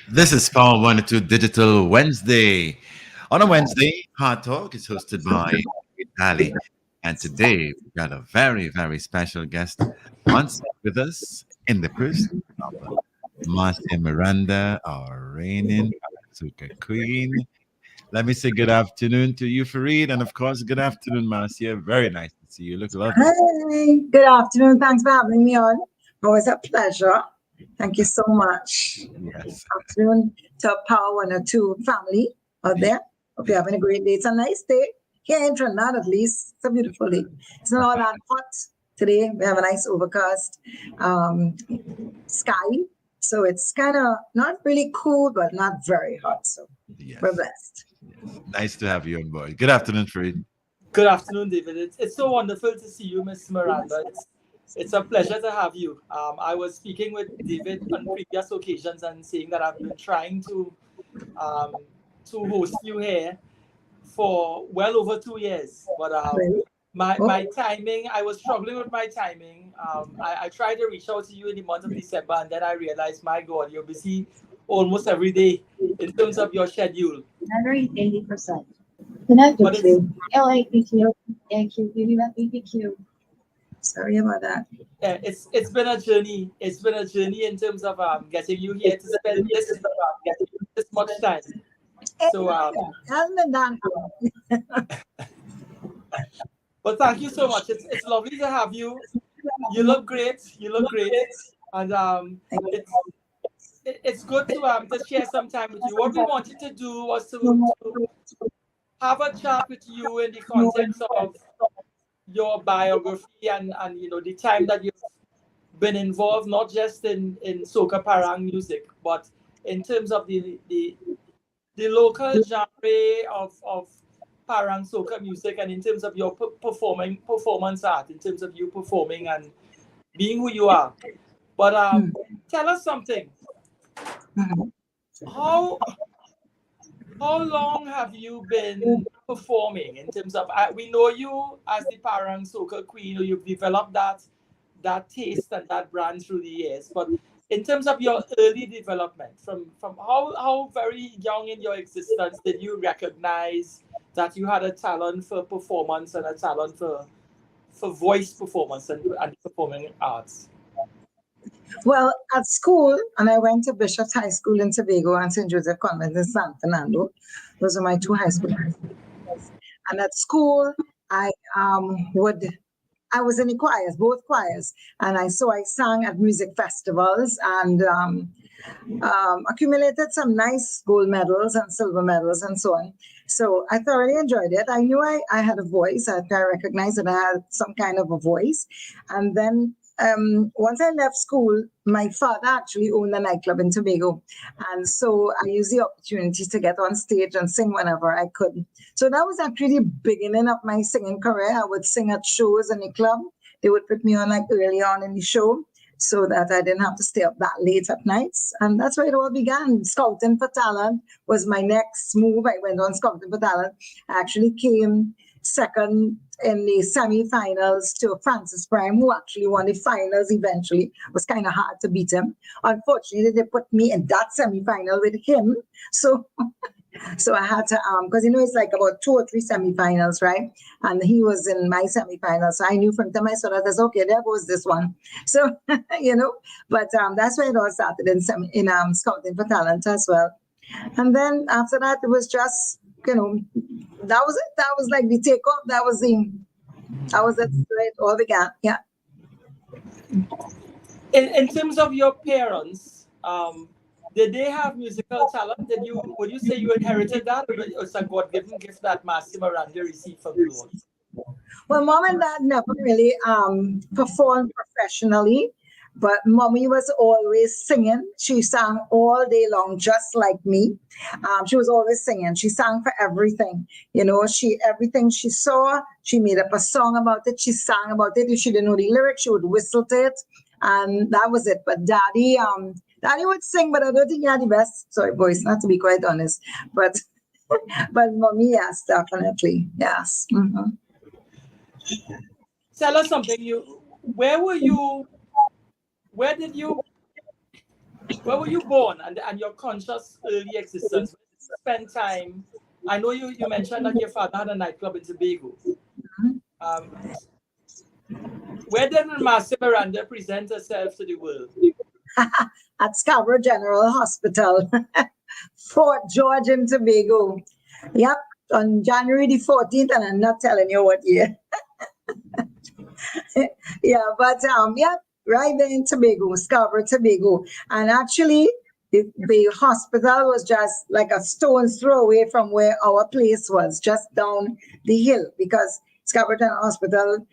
This is Power 102 Digital Wednesday. On a Wednesday, Hard Talk is hosted by Ali. And today, we've got a very, very special guest on set with us in the person of Marcia Miranda, our reigning Super Queen. Let me say good afternoon to you, Fareed. And of course, good afternoon, Marcia. Very nice to see you. Look lovely. Hi, good afternoon. Thanks for having me on. Always a pleasure. Thank you so much. Yes. Afternoon to Power 102 family out there. Hope you're having a great day. It's a nice day. Here in Trinidad, at least. It's a beautiful day. It's not all that hot today. We have a nice overcast sky. So it's kind of not really cool, but not very hot. So Yes. we're blessed. Nice to have you on board. Good afternoon, Fareed. Good afternoon, David. It's so wonderful to see you, Miss Miranda. It's a pleasure to have you. I was speaking with David on previous occasions and saying that I've been trying um, to host you here for well over 2 years. But Really? my timing, I was struggling with my timing. I tried to reach out to you in the month of December, and then I realized, my God, you're busy almost every day in terms of your schedule. Battery 80%. Connected But it's to LAPQ, AQ, BBQ. Sorry about that. it's been a journey. It's been a journey in terms of getting you here to spend this much time. So And the dance. but thank you so much. It's lovely to have you. You look great. You look great, and it's good to share some time with you. What we wanted to do was to have a chat with you in the context of your biography and the time that you've been involved, not just in soca parang music, but in terms of the local genre of parang soca music, and in terms of your performance art, in terms of you performing and being who you are. But tell us something. Mhm. How how long have you been performing in terms of we know you as the parang soca queen, or you've developed that taste and that brand through the years, but in terms of your early development, from how very young in your existence did you recognize that you had a talent for performance and a talent for voice performance and performing arts? Well, at school, and I went to Bishop's High School in Tobago and St. Joseph Convent in San Fernando. Those are my two high schools. And at school, I would I was in the choirs, both choirs, and I sang at music festivals and accumulated some nice gold medals and silver medals and so on. So I thoroughly enjoyed it. I knew I had a voice. I recognized that I had some kind of a voice. And then once I left school, my father actually owned a nightclub in Tobago. And so I used the opportunity to get on stage and sing whenever I could. So that was actually the beginning of my singing career. I would sing at shows in the club. They would put me on like early on in the show so that I didn't have to stay up that late at nights. And that's where it all began. Scouting for Talent was my next move. I went on Scouting for Talent. I actually came second in the semi-finals to Francis Prime, who actually won the finals eventually. It was kind of hard to beat him. Unfortunately, they put me in that semi-final with him. So so I had to, because it's like about 2 or 3 semifinals, right? And he was in my semifinal. So I knew from the time I saw that, I said, okay, there goes this one. So, but that's where it all started in Scouting for Talent as well. And then after that, it was just, that was it. That was like the takeoff. That was it. It all began. Yeah. In terms of your parents, did they have musical talent? Would you say you inherited that, or it's a God-given gift that Marcia Miranda received from the Lord? Well, mom and dad never really performed professionally, but mommy was always singing. She sang all day long, just like me. She was always singing. She sang for everything. Everything she saw, she made up a song about it. She sang about it. If she didn't know the lyrics, she would whistle to it, and that was it. But Daddy would sing, but I don't think he had the best voice, not to be quite honest. But mommy, yes, definitely, yes. Mm-hmm. Tell us something. Where did you Where were you born and your conscious early existence? Spend time. I know you mentioned that your father had a nightclub in Tobago. Um, where did Marcia Miranda present herself to the world? At Scarborough General Hospital, Fort George in Tobago. Yep, on January the 14th, and I'm not telling you what year. Yeah, but yeah, right there in Tobago, Scarborough, Tobago. And actually, the hospital was just like a stone's throw away from where our place was, just down the hill, because Scarborough General Hospital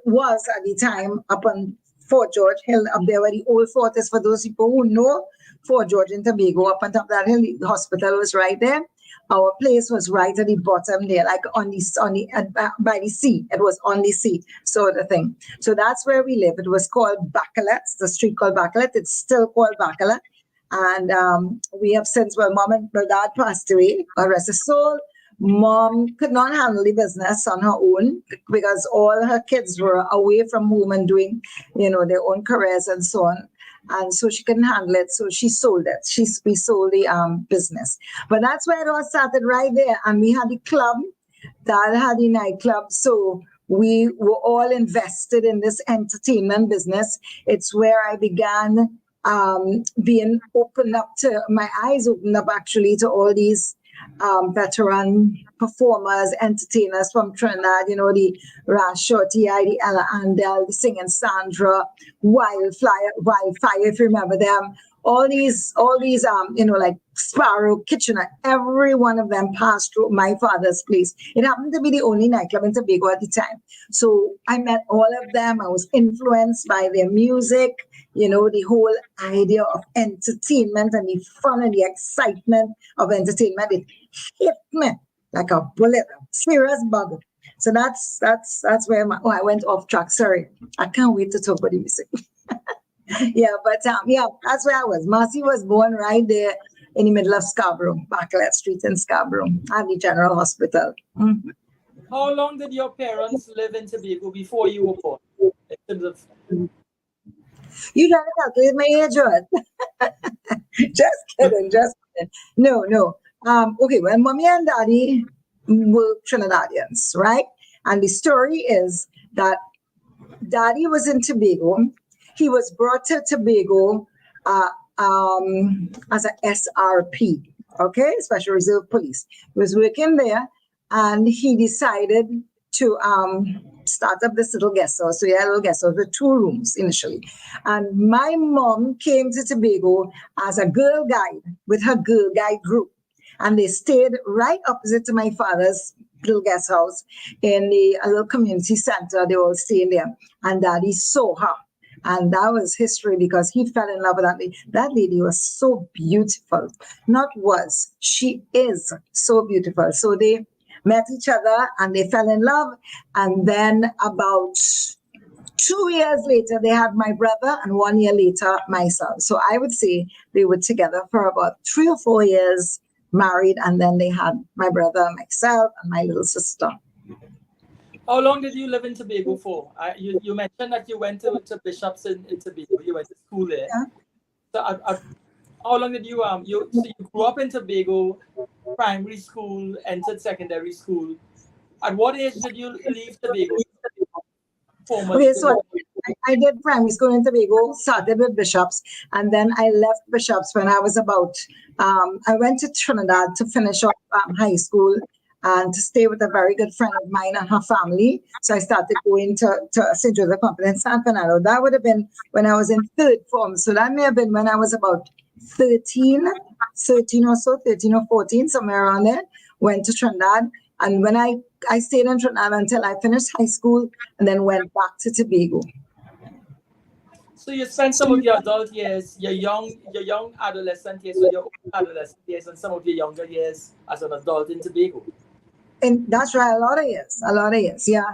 was at the time up on Fort George Hill up there where the old fort is. For those people who know Fort George in Tobago, up on top of that hill, the hospital was right there. Our place was right at the bottom there, like by the sea. It was on the sea, so the thing. So that's where we live. It was called Bacalet, the street called Bacalet. It's still called Bacalet. And we have since, well, mom and my dad passed away, God rest his soul. Mom could not handle the business on her own because all her kids were away from home and doing, their own careers and so on. And so she couldn't handle it. So she sold it. We sold the business. But that's where it all started right there. And we had the club that had the nightclub. So we were all invested in this entertainment business. It's where I began being opened up to, my eyes opened up actually to all these veteran performers, entertainers from Trinidad, the Rash Shorty, the Ella Andel, the Singing Sandra, Wildfire, if you remember them. All these, like Sparrow, Kitchener, every one of them passed through my father's place. It happened to be the only nightclub in Tobago at the time. So I met all of them. I was influenced by their music, the whole idea of entertainment and the fun and the excitement of entertainment. It hit me like a bullet, a serious bug. So that's where I went off track. Sorry, I can't wait to talk about the music. Yeah, but yeah, that's where I was. Marcia was born right there in the middle of Scarborough, Bacalet Street in Scarborough, at the General Hospital. Mm-hmm. How long did your parents live in Tobago before you were born? In terms of... You trying to calculate my age, what? Just kidding. No. Okay, well, mommy and daddy were Trinidadians, right? And the story is that daddy was in Tobago. He was brought to Tobago as a SRP, okay, Special Reserve Police. He was working there, and he decided to start up this little guest house. So he had a little guest house with 2 rooms initially. And my mom came to Tobago as a girl guide with her girl guide group. And they stayed right opposite to my father's little guest house in a little community center. They all stayed there. And daddy saw her. And that was history because he fell in love with that lady. That lady was so beautiful. She is so beautiful. So they met each other and they fell in love. And then about 2 years later, they had my brother, and 1 year later, myself. So I would say they were together for about 3 or 4 years, married, and then they had my brother, myself, and my little sister. How long did you live in Tobago for? You mentioned that you went to Bishop's in Tobago. You went to school there. Yeah. So how long did you you grew up in Tobago, primary school, entered secondary school. At what age did you leave Tobago? Okay, so I did primary school in Tobago, started with Bishop's, and then I left Bishop's when I was about, I went to Trinidad to finish off high school and to stay with a very good friend of mine and her family. So I started going to St. Joseph Company in San Fernando. That would have been when I was in 3rd form. So that may have been when I was about 13 or so, 13 or 14, somewhere around there. Went to Trinidad. And when I stayed in Trinidad until I finished high school and then went back to Tobago. So you spent some of your adult years, your young adolescent years, or your adolescent years, and some of your younger years as an adult in Tobago. And that's right, a lot of years, yeah.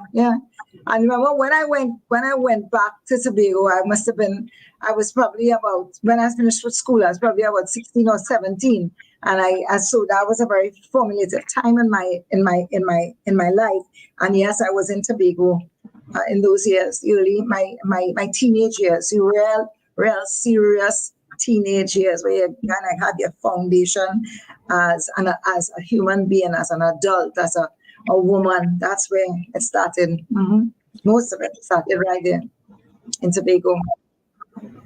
And remember when I went back to Tobago, I was probably about, when I finished with school, I was probably about 16 or 17, and so that was a very formative time in my life. And yes, I was in Tobago in those years, early my teenage years, real serious teenage years where you kind of have your foundation as a human being, as an adult, as a woman. That's where it started. Most of it started right there in Tobago.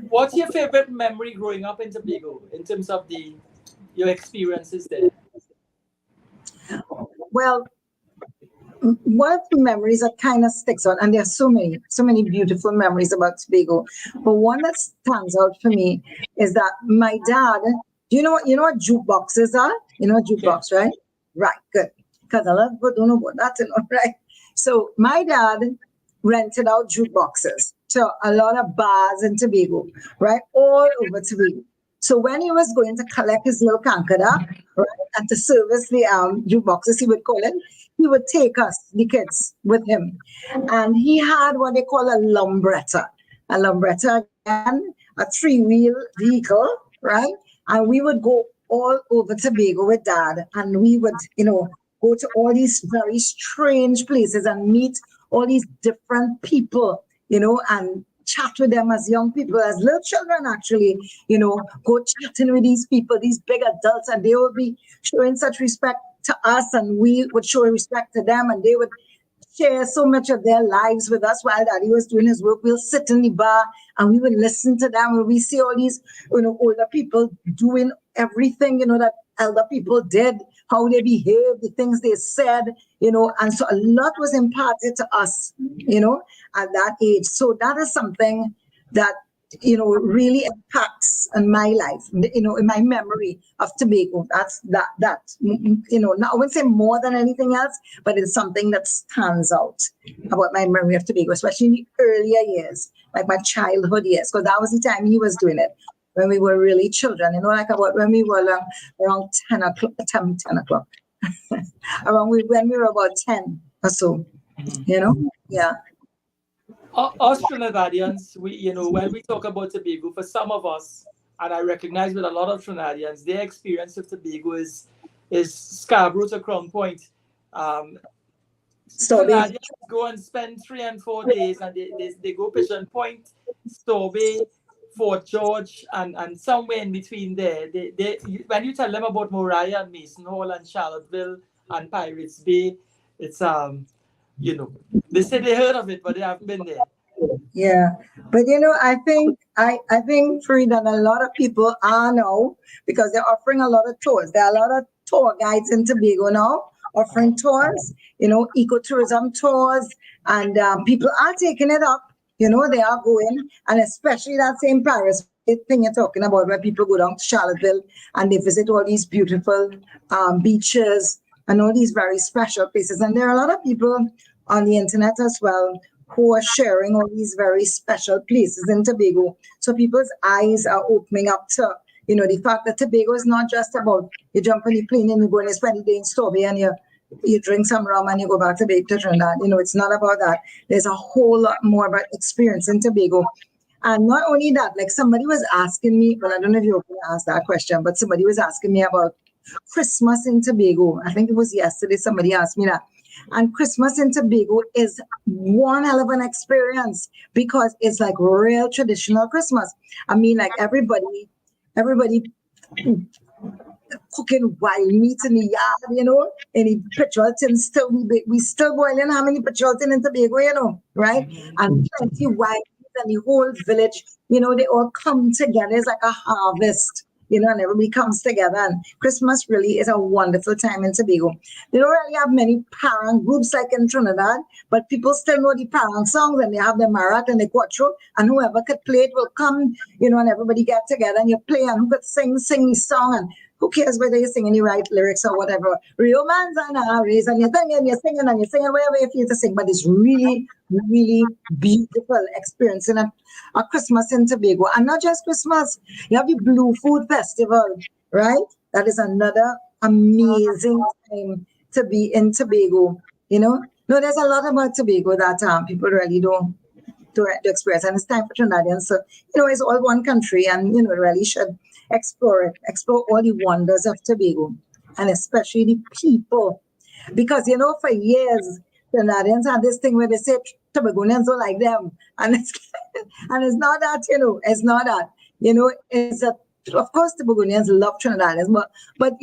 What's your favorite memory growing up in Tobago in terms of your experiences there? Well, one of the memories that kind of sticks out, and there are so many beautiful memories about Tobago, but one that stands out for me is that my dad, you know what jukeboxes are? You know what jukebox, right? Right, good. Because a lot of people don't know about that, right? So my dad rented out jukeboxes to a lot of bars in Tobago, right? All over Tobago. So when he was going to collect his little kankada, right, and to service the jukeboxes, he would call it, he would take us, the kids, with him. And he had what they call a lumbretta. A lumbretta, again, a three-wheel vehicle, right? And we would go all over Tobago with Dad. And we would, go to all these very strange places and meet all these different people, and chat with them as young people, as little children, actually, go chatting with these people, these big adults, and they would be showing such respect to us, and we would show respect to them, and they would share so much of their lives with us while Daddy was doing his work. We'll sit in the bar and we would listen to them, and we see all these, older people doing everything, that elder people did, how they behaved, the things they said, and so a lot was imparted to us, at that age. So that is something that, really impacts on my life, in my memory of Tobago. That's that, I wouldn't say more than anything else, but it's something that stands out about my memory of Tobago, especially in the earlier years, like my childhood years, because that was the time he was doing it, when we were really children, like about when we were around 10 o'clock, around when we were about 10 or so, yeah. Us Trinidadians, when we talk about Tobago, for some of us, and I recognize with a lot of Trinidadians, their experience of Tobago is Scarborough to Crown Point. Trinidadians go and spend 3 and 4 days, and they go Pigeon Point, Strawberry, Fort George, and somewhere in between there. When you tell them about Moriah and Mason Hall and Charlottesville and Pirates Bay, it's they say they heard of it, but they haven't been there. Yeah, but I think Farid, and a lot of people are now, because they're offering a lot of tours. There are a lot of tour guides in Tobago now offering tours, ecotourism tours, and people are taking it up. They are going, and especially that same Paris thing you're talking about, where people go down to Charlottesville and they visit all these beautiful beaches and all these very special places. And there are a lot of people on the internet as well who are sharing all these very special places in Tobago. So people's eyes are opening up to, the fact that Tobago is not just about you jump on the plane and you go and you spend the day in Strawberry and you drink some rum and you go back to Trinidad. It's not about that. There's a whole lot more about experience in Tobago. And not only that, like somebody was asking me, well, I don't know if you're going to ask that question, but somebody was asking me about Christmas in Tobago. I think it was yesterday somebody asked me that. And Christmas in Tobago is one hell of an experience, because it's like real traditional Christmas. I mean, like everybody cooking wild meat in the yard, any petrol tins still, we still boiling how many petrol tin in Tobago, right? And plenty wild meat, and the whole village, they all come together. It's like a harvest, and everybody comes together. And Christmas really is a wonderful time in Tobago. They don't really have many parent groups like in Trinidad, but people still know the parent songs, and they have the marat and the cuatro, and whoever could play it will come, and everybody get together and you play, and who could sing the song, and who cares whether you're singing the right lyrics or whatever. Rio man's and Aries, and you're singing whatever you feel to sing. But it's really, really beautiful experiencing a Christmas in Tobago. And not just Christmas, you have the Blue Food Festival, right? That is another amazing time to be in Tobago. No, there's a lot about Tobago that people really don't to experience. And it's time for Trinidadians. So, it's all one country, and, really should explore all the wonders of Tobago, and especially the people. Because, for years, Trinidadians had this thing where they say Tobagonians don't like them. And it's not that, it's not that. is that, of course, the Burgundians love Trinidadians, but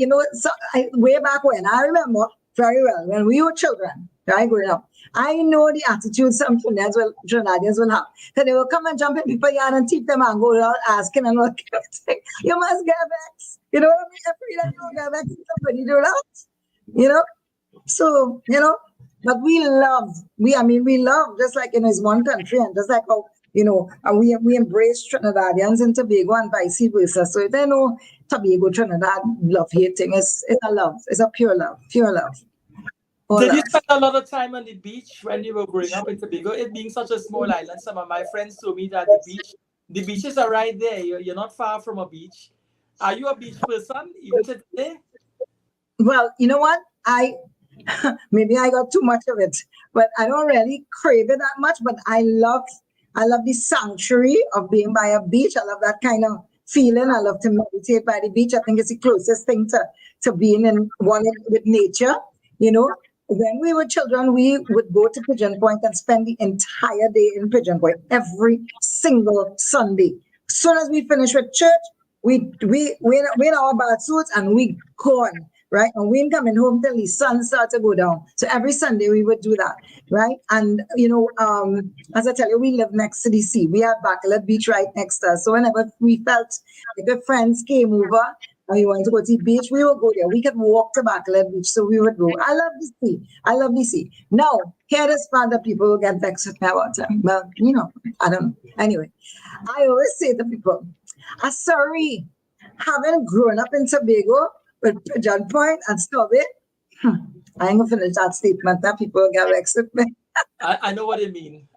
way back when, I remember very well when we were children, right, growing up. I know the attitude some Trinidadians will have. So they will come and jump in people's yard and teach them and go around asking and all kind of thing. You must get vexed. You know what I mean? I pray that you will get vexed if somebody do that. So, but we love, just like, it's one country, and just like how, and we embrace Trinidadians and Tobago and vice versa. So they know Tobago, Trinidad, love hating. It's a love. It's a pure love. All Did you love. spend a lot of time on the beach when you were growing up in Tobago? It being such a small island, some of my friends told me that the beaches are right there. You're not far from a beach. Are you a beach person even today? Well, you know what? Maybe I got too much of it, but I don't really crave it that much. But I love the sanctuary of being by a beach. I love that kind of feeling. I love to meditate by the beach. I think it's the closest thing to being in one with nature. When we were children, we would go to Pigeon Point and spend the entire day in Pigeon Point every single Sunday. As soon as we finish with church, we in our bath suits and we gone, right? And we ain't coming home till the sun starts to go down. So every Sunday we would do that, right? And as I tell you, we live next to the sea. We have Bacalet Beach right next to us. So whenever we felt like the friends came over and we wanted to go to the beach, we would go there. We could walk to Bacalet Beach, so we would go. I love the sea. Now, here is part that people will get vexed with me about it. Well, I don't know. Anyway, I always say to people, I'm sorry, having grown up in Tobago with Pigeon Point and Stubby, I ain't gonna finish that statement that people will get vexed with me. I know what you mean.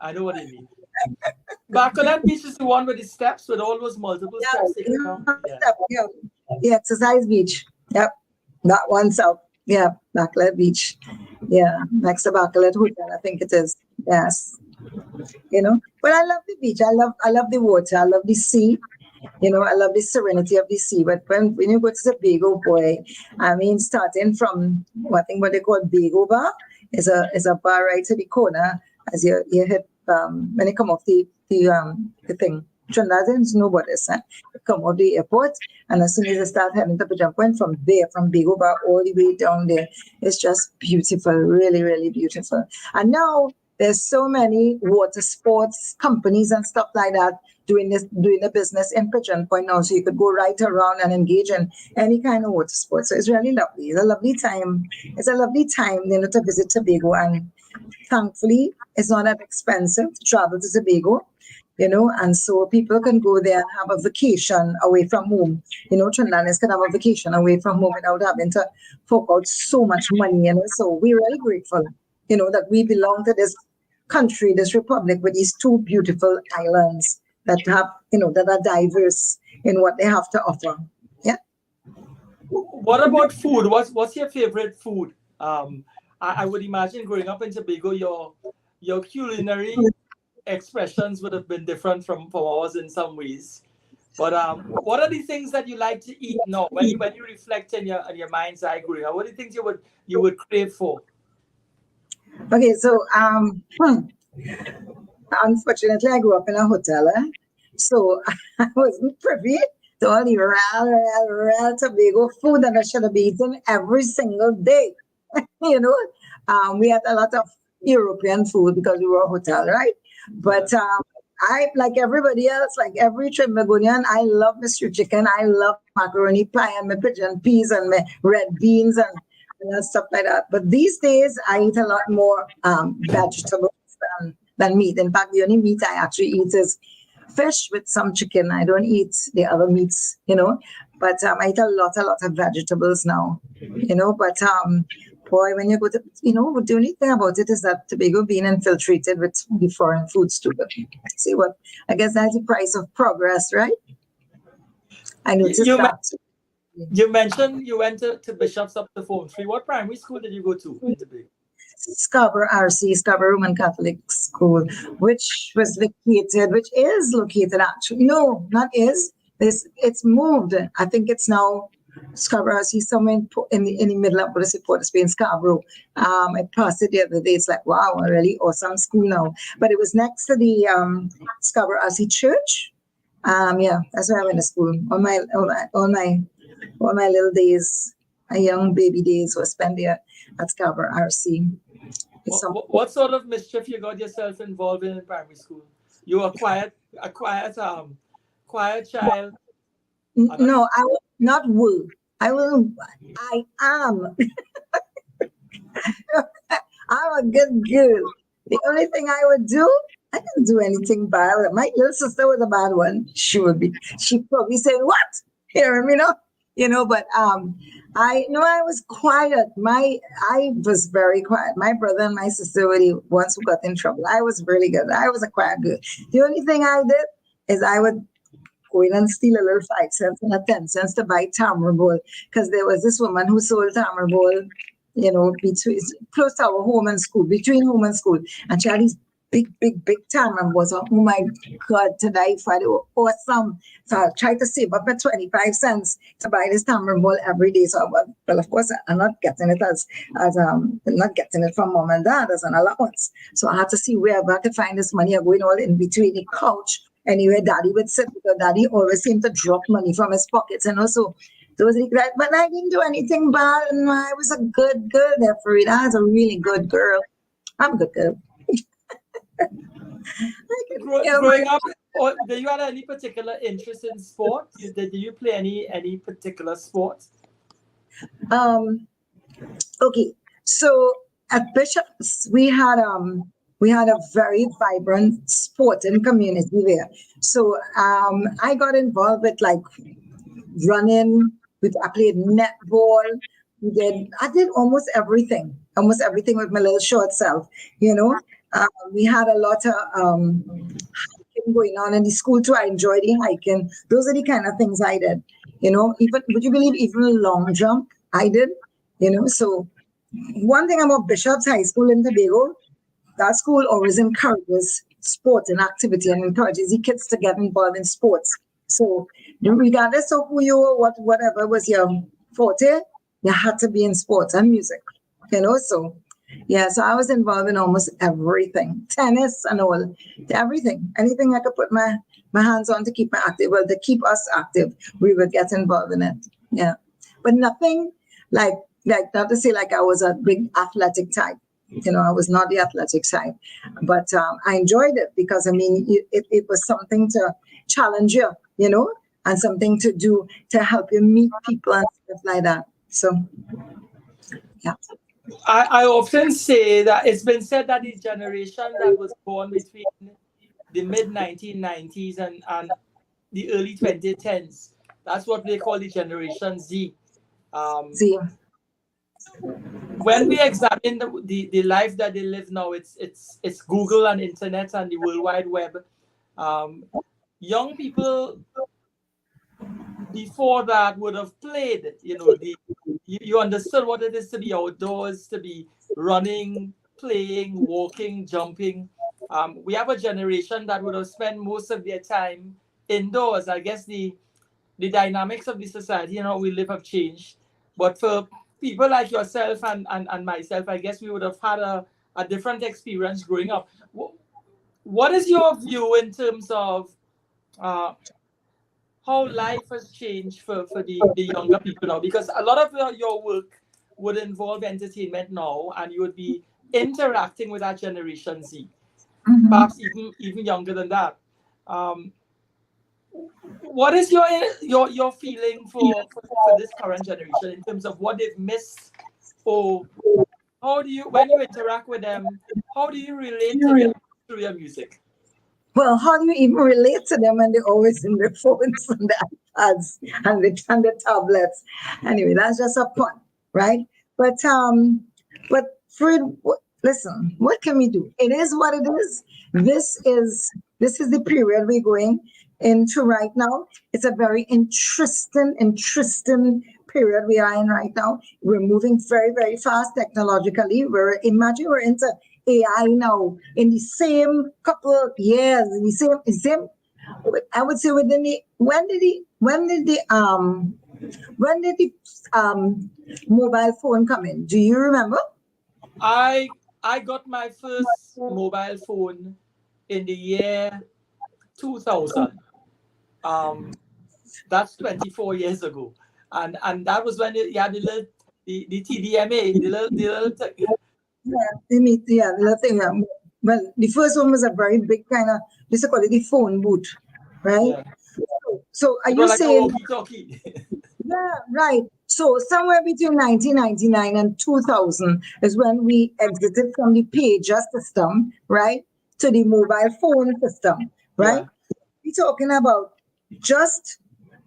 Bacalet Beach is the one with the steps, with all those multiple steps. The exercise beach. Yep. That one's up. Yeah, Bacalet Beach. Yeah, next to Bacalet Hotel, I think it is. Yes. But I love the beach. I love the water. I love the sea. I love the serenity of the sea. But when you go to the Bago, boy, starting from what they call Bago Bar, is a bar right to the corner as you hit when you come off the thing. Trinidadians know what it's come off the airport, and as soon as you start heading to Pigeon Point from Bago Bar all the way down there, it's just beautiful, really, really beautiful. And now there's so many water sports companies and stuff like that doing the business in Pigeon Point now, so you could go right around and engage in any kind of water sports. So it's really lovely. It's a lovely time. To visit Tobago, and thankfully it's not that expensive to travel to Tobago. And so people can go there and have a vacation away from home. Trinidadians can have a vacation away from home without having to fork out so much money. So we're really grateful, that we belong to this country, this republic, with these two beautiful islands that have, that are diverse in what they have to offer. Yeah. What about food? What's your favorite food? I would imagine growing up in Tobago, your culinary expressions would have been different from ours in some ways. But what are the things that you like to eat now? When you reflect in your mind's eye growing up, what are the things you would crave for? Okay, so unfortunately, I grew up in a hotel, so I wasn't privy to all the real Tobago food that I should have eaten every single day. We had a lot of European food because we were a hotel, right? But I, like everybody else, like every Trinbagonian, I love my stew chicken. I love macaroni pie and my pigeon peas and my red beans and stuff like that. But these days, I eat a lot more vegetables than meat. In fact, the only meat I actually eat is fish with some chicken. I don't eat the other meats, But I eat a lot of vegetables now, But boy, when you go to, the only thing about it is that Tobago being infiltrated with the foreign foods too. But see what, I guess that's the price of progress, right? I noticed that. You mentioned you went to Bishop's up to Form 3. What primary school did you go to in Tobago? Scarborough RC, Scarborough Roman Catholic School, which is located actually. No, not is. It's moved. I think it's now Scarborough RC, somewhere in the middle of Port of Spain, Scarborough. I passed it the other day. It's like, wow, a really awesome school now. But it was next to the Scarborough RC Church. Yeah, that's where I went to school. All my little days, my young baby days were spent there at Scarborough RC. It's some, What sort of mischief you got yourself involved in primary school? You were quiet child. no, I will not will. I will. I am. I'm a good girl. The only thing I would do, I didn't do anything bad. My little sister was a bad one. She'd probably say, "What?" Here, but I know I was quiet. I was very quiet. My brother and my sister were the ones who got in trouble. I was really good. I was a quiet girl. The only thing I did is I would go in and steal a little 5 cents and a 10 cents to buy tamarind bowl, because there was this woman who sold tamarind bowl, between close to our home and school, between home and school, and she had these big tamarind bowls. Oh my God, to die for! They were awesome. So I tried to save up at 25 cents to buy this tamarind bowl every day. So, well, of course, I'm not getting it not getting it from mom and dad as an allowance. So I had to see wherever I could find this money. I'm going all in between the couch. Anyway, daddy would sit, because daddy always seemed to drop money from his pockets. And also, those that, but I didn't do anything bad. And I was a good girl there, Farida. I was a really good girl. I'm a good girl. Growing up, did you have any particular interest in sports? Did you play any particular sports? Okay, so at Bishop's we had a very vibrant sporting community there. So I got involved with like running. I played netball. I did almost everything with my little short self. We had a lot of hiking going on in the school too. I enjoyed the hiking. Those are the kind of things I did. Even, would you believe, even long jump I did. So one thing about Bishop's High School in Tobago, that school always encourages sport and activity and encourages the kids to get involved in sports. So regardless of who you were, whatever was your forte, you had to be in sports and music. So yeah, so I was involved in almost everything, tennis and all, everything, anything I could put my hands on to keep me active, well, to keep us active, we would get involved in it. Yeah, but nothing like not to say like I was a big athletic type. I was not the athletic type, but I enjoyed it because it was something to challenge you, and something to do to help you meet people and stuff like that. So, yeah. I often say that it's been said that the generation that was born between the mid 1990s and the early 2010s, that's what they call the Generation Z. See. When we examine the life that they live now, it's Google and internet and the World Wide Web. Young people before that would have played, you understood what it is to be outdoors, to be running, playing, walking, jumping. We have a generation that would have spent most of their time indoors. I guess the dynamics of the society and how we live have changed. But for people like yourself and myself, I guess we would have had a different experience growing up. What is your view in terms of how life has changed for the younger people now? Because a lot of your work would involve entertainment now, and you would be interacting with that Generation Z, perhaps even younger than that. What is your feeling for this current generation in terms of what they've missed, or how do you, when you interact with them, how do you relate to them through your music? Well, how do you even relate to them when they're always in their phones and the iPads and the tablets? Anyway, that's just a fun, right? But Fred, listen, what can we do? It is what it is. This is the period we're going into right now. It's a very interesting period we are in right now. We're moving very, very fast technologically. We're into AI now in the same couple of years, in the same I would say within the when did the mobile phone come in? Do you remember? I got my first mobile phone in the year 2000. That's 24 years ago, and that was when you had the TDMA, Yeah, the thing. Well, the first one was a very big kind of, they used to call it the phone booth, right? yeah, So are it you was like a saying, walkie-talkie. yeah, right. So somewhere between 1999 and 2000 is when we exited from the pager system, right, to the mobile phone system, right? Yeah, We're talking about just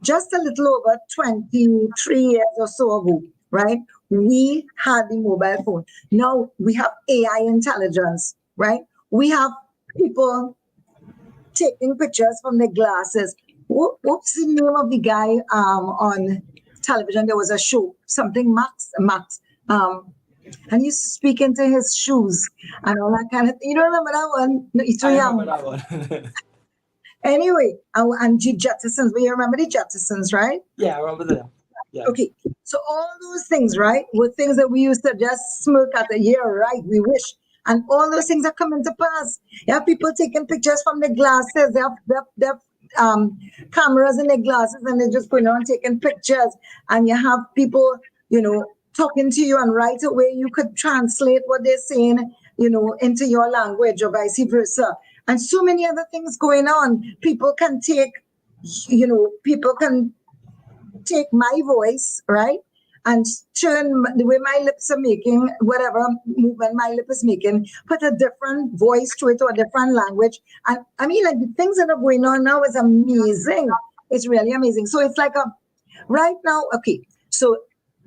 just a little over 23 years or so ago, right? We had the mobile phone. Now we have AI intelligence, right? We have people taking pictures from their glasses. What's the name of the guy on television? There was a show, something Max. And he used to speak into his shoes and all that kind of thing. You don't remember that one? No, you're too I remember young. that one. Anyway, and the Jetsons. We remember the Jetsons, right? Yeah, I remember that. Yeah. Okay. So all those things, right, were things that we used to just smirk at a year, right? We wish. And all those things are coming to pass. You have people taking pictures from their glasses. They have cameras in their glasses and they're just going on taking pictures. And you have people, talking to you, and right away you could translate what they're saying, into your language or vice versa. And so many other things going on. People can take my voice, right, and turn the way my lips are making, whatever movement my lip is making, put a different voice to it or a different language. And I mean, like, the things that are going on now is amazing. It's really amazing. So it's like right now, okay. So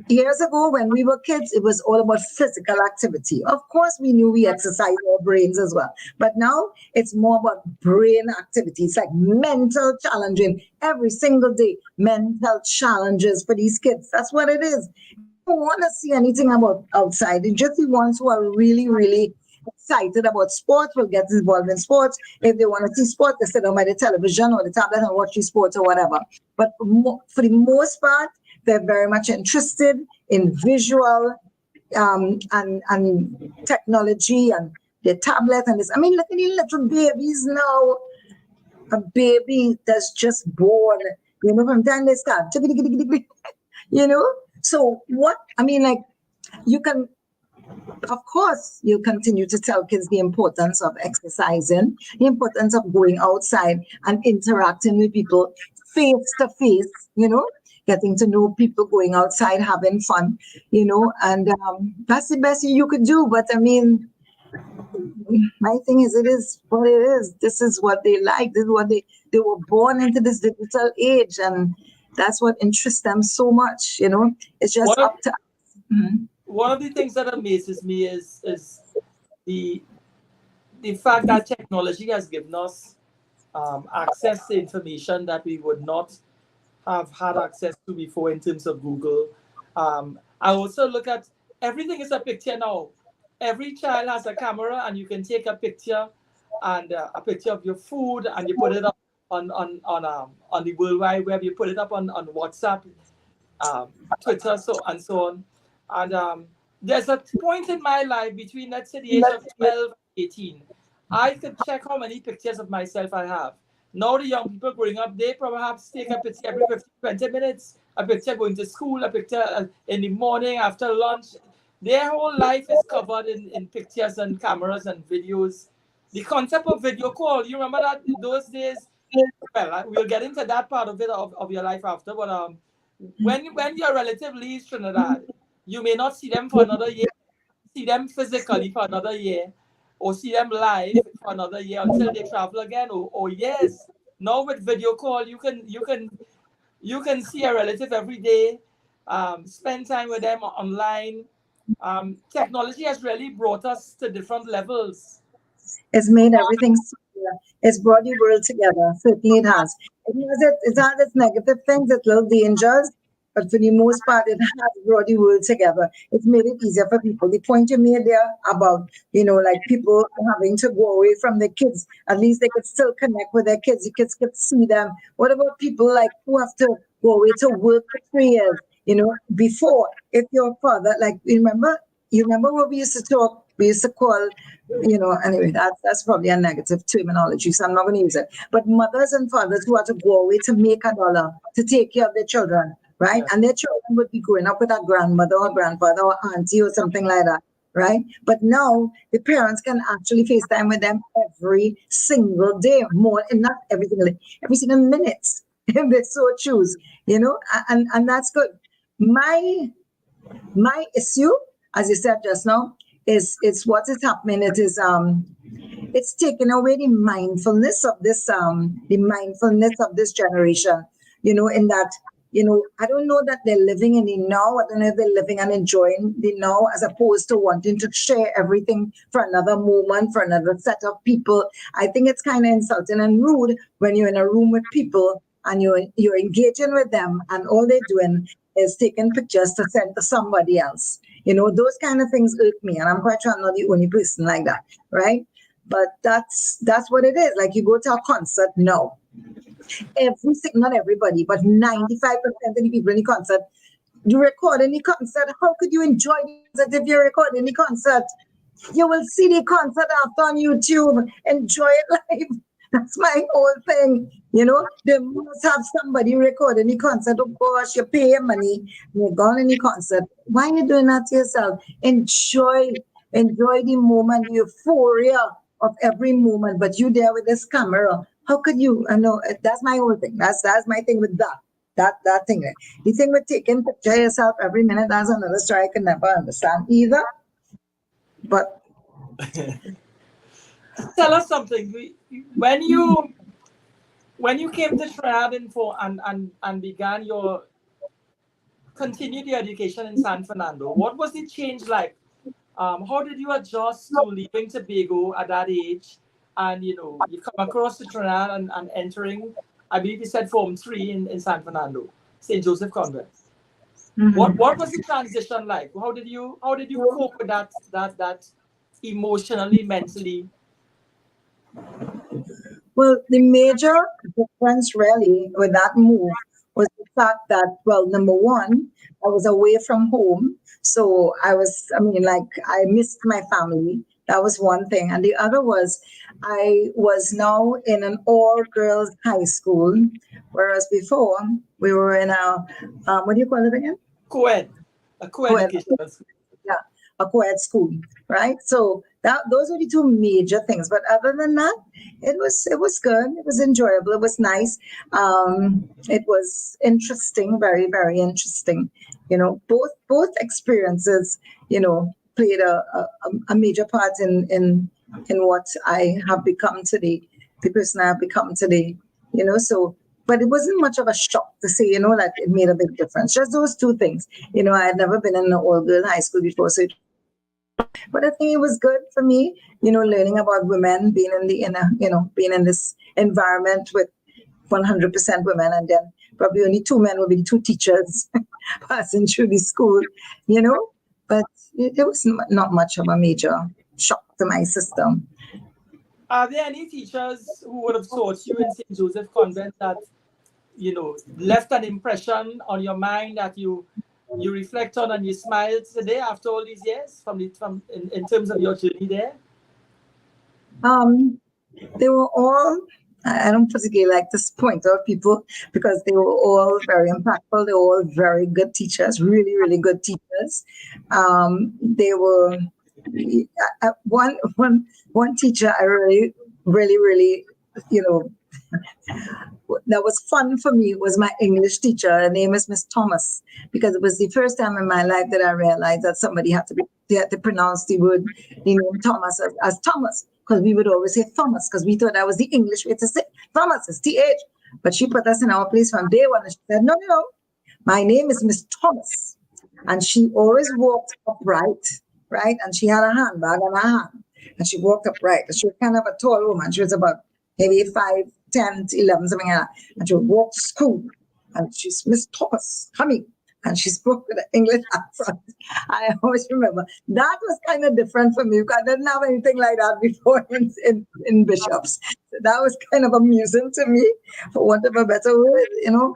years ago when we were kids, it was all about physical activity. Of course, we knew we exercise our brains as well. But now it's more about brain activity. It's like mental challenging every single day, mental challenges for these kids. That's what it is. They don't want to see anything about outside. It's just the ones who are really, really excited about sports will get involved in sports. If they want to see sports, they sit on by the television or the tablet and watch the sports or whatever. But for the most part, they're very much interested in visual and technology and their tablet and this. I mean, look at the little babies now. A baby that's just born, from time they start, So what? I mean, like, you can, of course, you continue to tell kids the importance of exercising, the importance of going outside and interacting with people face to face, getting to know people, going outside, having fun, and that's the best you could do. But I mean, my thing is, it is what it is. This is what they like. This is what they were born into this digital age, and that's what interests them so much. It's just One of, up to us. Mhm. one of the things that amazes me is the fact that technology has given us access to information that we would not have had access to before in terms of Google. I also look at everything is a picture now. Every child has a camera, and you can take a picture, and a picture of your food, and you put it up on the World Wide Web. You put it up on WhatsApp, Twitter, so on. And there's a point in my life between, let's say, the age of 12 and 18. I could check how many pictures of myself I have. Now the young people growing up, they perhaps take a picture every 15, 20 minutes, a picture going to school, a picture in the morning after lunch. Their whole life is covered in pictures and cameras and videos. The concept of video call, you remember that those days? Well, we'll get into that part of it of your life after, but when your relative leaves Trinidad, you may not see them for another year, see them physically for another year, or see them live for another year until they travel again, or years. Now with video call, you can see a relative every day, spend time with them online. Technology has really brought us to different levels. It's made everything simpler. It's brought the world together. Certainly it has. It has its negative things, its little dangers, but for the most part, it has brought the world together. It's made it easier for people. The point you made there about, like, people having to go away from their kids, at least they could still connect with their kids. The kids could see them. What about people like who have to go away to work for 3 years? Before, if your father, like, you remember what we used to talk we used to call, anyway, that's probably a negative terminology, so I'm not going to use it. But mothers and fathers who had to go away to make a dollar to take care of their children, right? Yeah. And their children would be growing up with a grandmother or grandfather or auntie or something like that, right? But now the parents can actually FaceTime with them every single day, more, and not every single minute, if they so choose, and that's good. My issue, as you said just now, is what is happening. It's taking away the mindfulness of this generation. In that, I don't know that they're living in the now. I don't know if they're living and enjoying the now, as opposed to wanting to share everything for another moment, for another set of people. I think it's kind of insulting and rude when you're in a room with people and you're engaging with them, and all they're doing is taking pictures to send to somebody else. Those kind of things irk me, and I'm quite sure I'm not the only person like that, right? But that's what it is. Like, you go to a concert now, not everybody, but 95% of the people in the concert, you record in the concert. How could you enjoy the concert if you record in the concert? You will see the concert after on YouTube. Enjoy it live. That's my whole thing. They must have somebody recording the concert. Of course, you pay your money, you're gone in the concert. Why are you doing that to yourself? Enjoy the moment, the euphoria of every moment. But you there with this camera, how could you? I know that's my whole thing. That's my thing with that thing. The thing with taking picture of yourself every minute, that's another story I can never understand either. But Tell us something. When you came to Trinidad and began your continued your education in San Fernando, what was the change like? How did you adjust to leaving Tobago at that age? And you come across to Trinidad and entering, I believe you said Form 3 in San Fernando, St. Joseph Convent. mm-hmm. What was the transition like? How did you cope with that emotionally, mentally? Well, the major difference really with that move was the fact that, well, number one, I was away from home. So I missed my family. That was one thing. And the other was, I was now in an all-girls high school, whereas before we were in what do you call it again? Co-ed. A Co-ed. co-educational school. Yeah, a co-ed school, right? So those are the two major things. But other than that, it was good. It was enjoyable. It was nice. It was interesting, very, very interesting. Both experiences, played a major part in what I have become today, the person I have become today. So. But it wasn't much of a shock to say, that it made a big difference. Just those two things. I had never been in an all-girl high school before, so but I think it was good for me, learning about women, being being in this environment with 100% women, and then probably only two men will be two teachers passing through the school, But it was not much of a major shock to my system. Are there any teachers who would have taught you in St. Joseph Convent that, left an impression on your mind that you reflect on and you smile today after all these years in terms of your journey there? They were all, I don't particularly like to point out people because they were all very impactful. They were all very good teachers, really, really good teachers. They were one teacher I really, really, really, that was fun for me was my English teacher. Her name is Miss Thomas, because it was the first time in my life that I realized that somebody had to pronounce the word, Thomas as Thomas, because we would always say Thomas because we thought that was the English way to say Thomas is TH. But she put us in our place from day one, and she said, no, my name is Miss Thomas. And she always walked upright, right? And she had a handbag on her hand, and she walked upright. She was kind of a tall woman. She was about maybe 5, 10, 11, something like that. And she would walk to school, and she's Miss Thomas coming. And she spoke with an English accent. I always remember. That was kind of different for me because I didn't have anything like that before in Bishops. So that was kind of amusing to me, for want of a better word,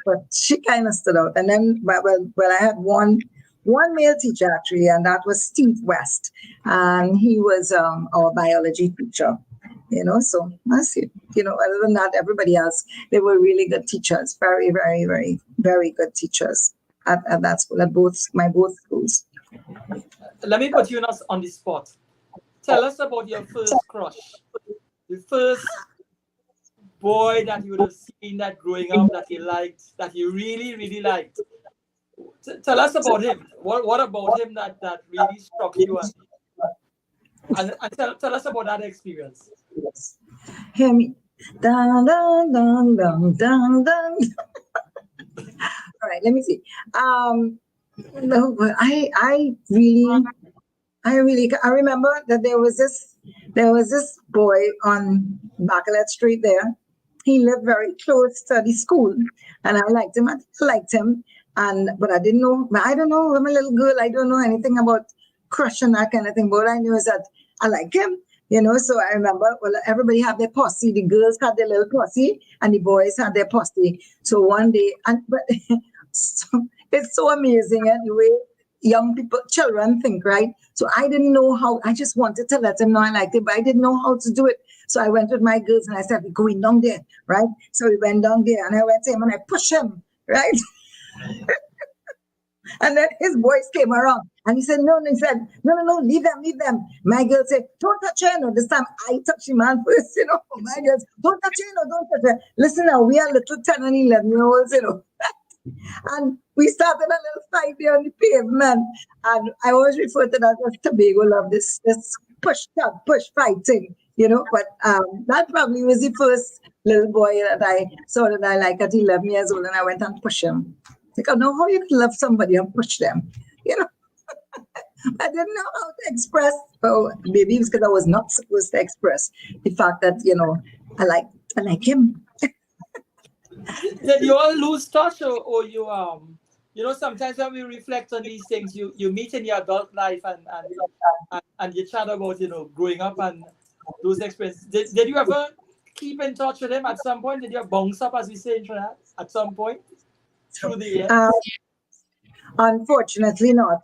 But she kind of stood out. And then, well, I had one one male teacher actually, and that was Steve West, and he was our biology teacher. So that's it. Other than that, everybody else, they were really good teachers, very, very, very, very good teachers at that school, at both schools. Let me put you on the spot. Tell us about your first crush, the first boy that you would have seen that growing up that you liked, that you really, really liked. Tell us about him. What about him that really struck you? And tell us about that experience. Hear me. Dun, dun, dun, dun, dun, dun. All right, let me see. No, but I remember that there was this boy on Bacalet Street there. He lived very close to the school, and I liked him. But I didn't know. I don't know. I'm a little girl. I don't know anything about crush and that kind of thing. But what I knew is that I like him. So I remember, well, everybody had their posse. The girls had their little posse, and the boys had their posse. So one day, so it's so amazing, the way children think, right? So I didn't know how. I just wanted to let him know I liked it, but I didn't know how to do it. So I went with my girls and I said, we're going down there, right? So we went down there, and I went to him and I pushed him, right? And then his voice came around and he said, no, leave them. My girl said, don't touch her. No, this time I touched him man first, My girls, don't touch her, don't touch her. Listen now, we are little 10 and 11-year-olds, And we started a little fight there on the pavement. And I always refer to that as Tobago love, this push fighting, But that probably was the first little boy that I saw that I liked at 11 years old, and I went and pushed him. Like, I know how you can love somebody and push them, I didn't know how to express, maybe it's because I was not supposed to express the fact that, I like him. Did you all lose touch, or you sometimes when we reflect on these things, you meet in your adult life and you chat about growing up and those experiences. Did you ever keep in touch with him at some point? Did you bounce up, as we say in Trinidad, at some point through the years? Unfortunately not.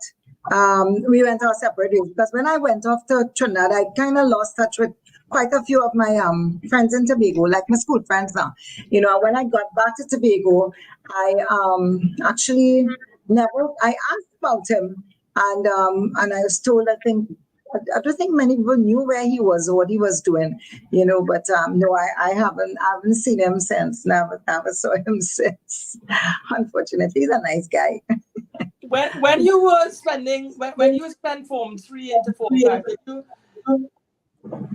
We went our separate ways because when I went off to Trinidad, I kind of lost touch with quite a few of my friends in Tobago, like my school friends now. When I got back to Tobago, I actually I asked about him, and I was told, I don't think many people knew where he was or what he was doing, but no, I haven't seen him since. Never saw him since. Unfortunately, he's a nice guy. When you were when you spent Form 3 into Form 5,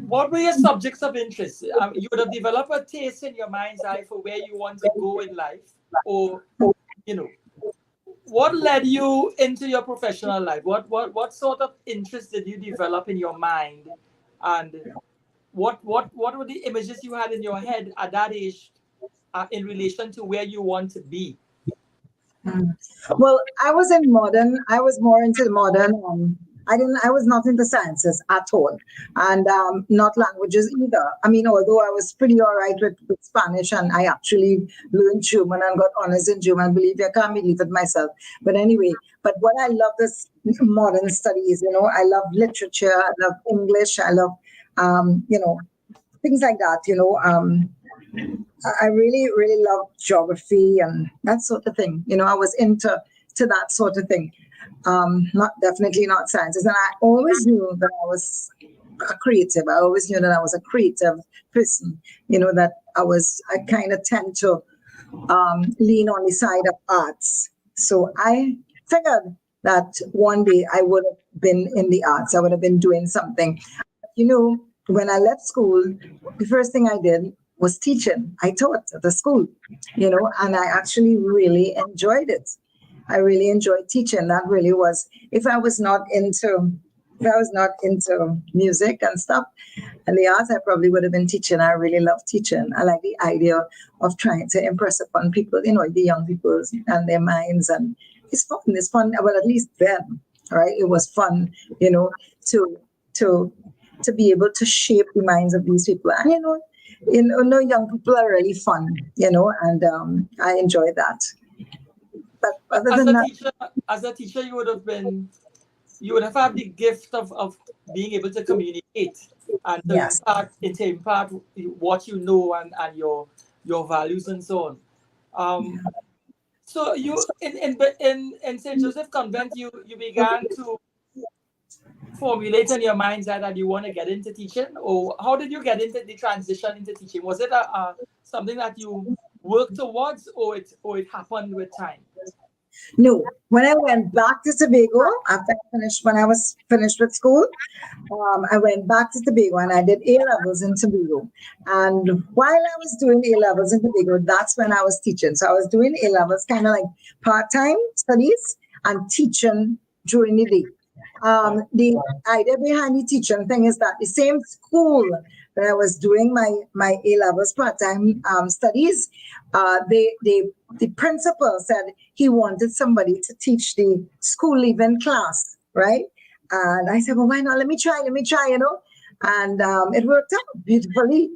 what were your subjects of interest? You would have developed a taste in your mind's eye for where you want to go in life, or what led you into your professional life? What sort of interest did you develop in your mind, and what were the images you had in your head at that age in relation to where you want to be? Well, I was more into modern. I was not into sciences at all, and not languages either. I mean, although I was pretty all right with Spanish, and I actually learned German and got honors in German. I can't believe it myself. But anyway, what I love is modern studies. I love literature, I love English, I love, things like that. I really, really love geography and that sort of thing. I was into that sort of thing. Definitely not sciences. And I always knew that I was a creative. I always knew that I was a creative person. That I kind of tend to lean on the side of arts. So I figured that one day I would have been in the arts. I would have been doing something. When I left school, the first thing I did was teaching. I taught at the school, and I actually really enjoyed it. I really enjoyed teaching. That really was, if I was not into music and stuff and the arts, I probably would have been teaching. I really love teaching. I like the idea of trying to impress upon people, the young people and their minds. And it's fun. Well, at least then, right? It was fun, to be able to shape the minds of these people. And, young people are really fun, and I enjoy that. But other As than a that, teacher, you would have had the gift of being able to communicate and yes. to impart what you know and your values and so on. So you in St. Joseph Convent, you began to formulate in your mind that you want to get into teaching, or how did you get into the transition into teaching? Was it something that you worked towards, or it happened with time? No, when I went back to Tobago when I was finished with school, I went back to Tobago and I did A levels in Tobago. And while I was doing A levels in Tobago, that's when I was teaching. So I was doing A levels kind of like part time studies and teaching during the day. The idea behind the teaching thing is that the same school where I was doing my A levels part time studies, the principal said he wanted somebody to teach the school leaving class, right? And I said, well, why not? Let me try, And it worked out beautifully,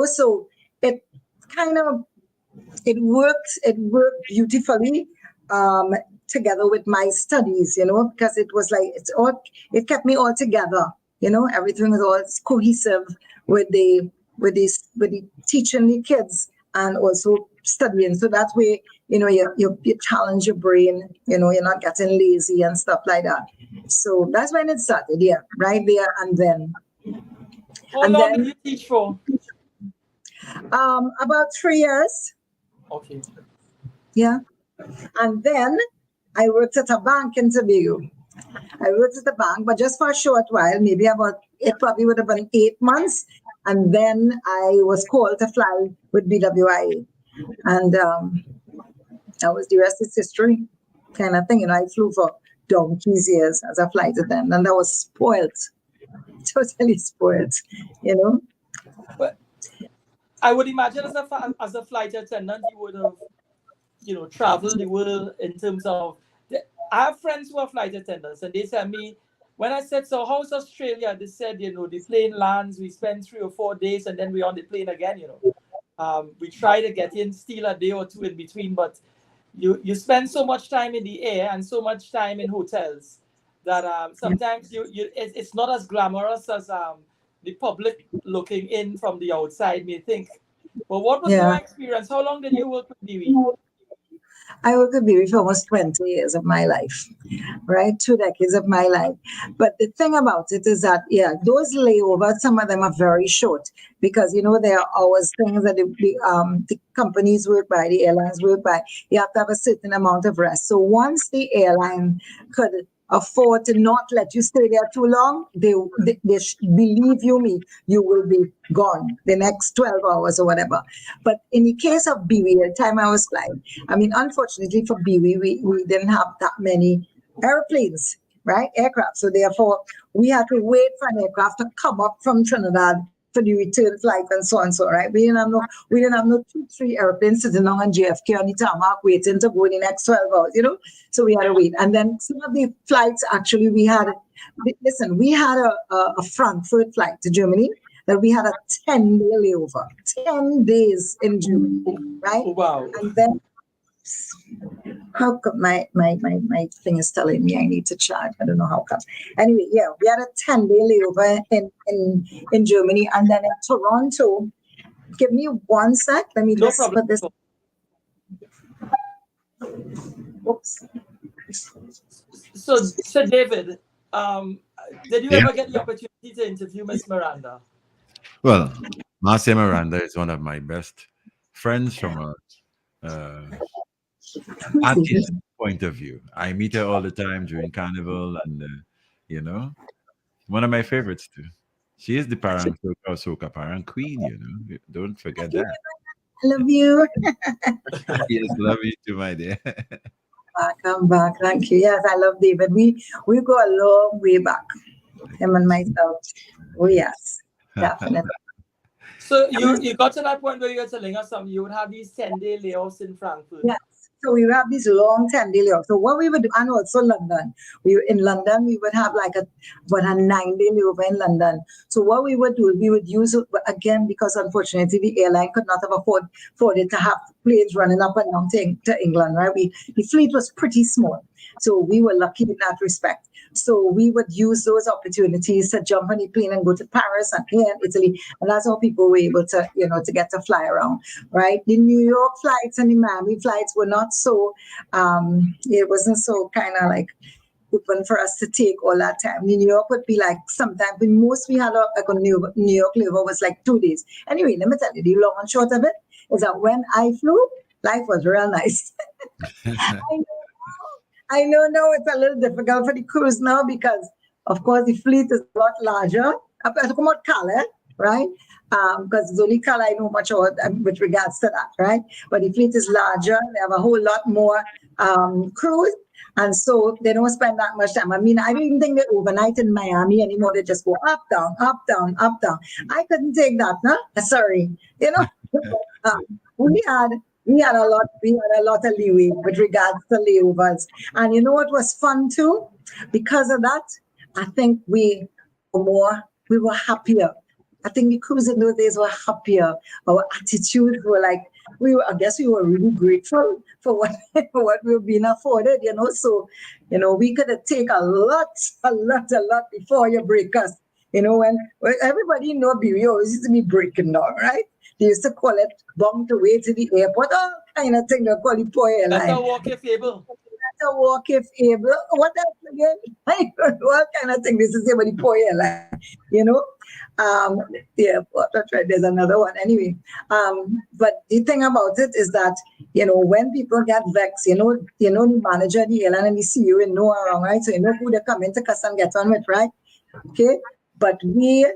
So it kind of it worked beautifully together with my studies, because it was like it kept me all together, Everything was all cohesive with the teaching the kids and also studying. So that way, you challenge your brain, you're not getting lazy and stuff like that. So that's when it started, yeah, right there and then. How long did you teach for? About 3 years. Okay. Yeah. And then I worked at a bank in Tobago. I worked at a bank, but just for a short while, it probably would have been 8 months. And then I was called to fly with BWIA. And that was the rest is history kind of thing. I flew for donkey's years as a flight attendant, and I was spoiled, totally spoiled, But I would imagine as a flight attendant, you would have, traveled the world in terms of. I have friends who are flight attendants, and they tell me when I said, "So how's Australia?" They said, the plane lands, we spend 3 or 4 days, and then we're on the plane again. We try to get in, steal a day or two in between, but you spend so much time in the air and so much time in hotels that sometimes it's not as glamorous as the public looking in from the outside may think. But what was your experience? How long did you work with Dewey? I worked with Dewey for almost 20 years of my life, right? 2 decades of my life. But the thing about it is that, those layovers, some of them are very short because, there are always things that the companies work by, the airlines work by. You have to have a certain amount of rest. So once the airline could afford to not let you stay there too long, they believe me, you will be gone the next 12 hours or whatever. But in the case of BWI, the time I was flying, unfortunately for BWI, we didn't have that many airplanes, right? Aircraft. So therefore, we had to wait for an aircraft to come up from Trinidad for the return flight and so on, right? We didn't have no 2-3 airplanes sitting on JFK on the tarmac waiting to go in the next 12 hours, So we had to wait. And then some of the flights actually we had a Frankfurt flight to Germany that we had a 10-day layover, 10 days in Germany, right? Oh, wow. And then how come my thing is telling me I need to charge? I don't know how come. Anyway, we had a 10-day layover in Germany, and then in Toronto. Give me 1 sec. Let me just put this. Oops. So David, did you ever get the opportunity to interview Miss Miranda? Well, Marcia Miranda is one of my best friends from a artist point of view. I meet her all the time during Carnival, and one of my favorites too. She is the Parang Soca Parang Queen. Don't forget that. I love you. Yes, love you too, my dear. I'm back. Thank you. Yes, I love David. We go a long way back. Him and myself. Oh yes, definitely. So you got to that point where you were telling us you would have these 10-day layoffs in Frankfurt. Yes. So we would have these long 10-day layovers. So what we would do, and also London, in London we would have like a 9-day layover in London. So what we would do, we would use, again, because unfortunately the airline could not have afforded to have planes running up and down to England, right? The fleet was pretty small. So we were lucky in that respect. So we would use those opportunities to jump on the plane and go to Paris and here in Italy. And that's how people were able to, to get to fly around, right? The New York flights and the Miami flights were not so, it wasn't so kind of like open for us to take all that time. New York would be like sometimes, the most we had a New York layover was like 2 days. Anyway, let me tell you, the long and short of it is that when I flew, life was real nice. I know now it's a little difficult for the cruise now because, of course, the fleet is a lot larger. I talk about color, right? Because it's only color I know much about with regards to that, right? But the fleet is larger. They have a whole lot more crews. And so they don't spend that much time. I mean, I don't even think they overnight in Miami anymore. They just go up, down, up, down, up, down. I couldn't take that, no? Sorry. We had a lot of leeway with regards to layovers. And you know what was fun too? Because of that, I think we were happier. I think the crews in those days were happier. Our attitudes were like, I guess we were really grateful for what we were being afforded, So, we could take a lot before you break us. When everybody know BW always used to be breaking down, right? They used to call it bump the way to the airport, all kind of thing. They call it poor airline. That's a walk if able. That's a walk if able. What else again? I don't know what kind of thing this is about the poor airline, Yeah, that's right. There's another one anyway. But the thing about it is that, when people get vexed, the manager of the airline and the CEO and know around, right? So you know who they come in to cuss and get on with, right? Okay. But we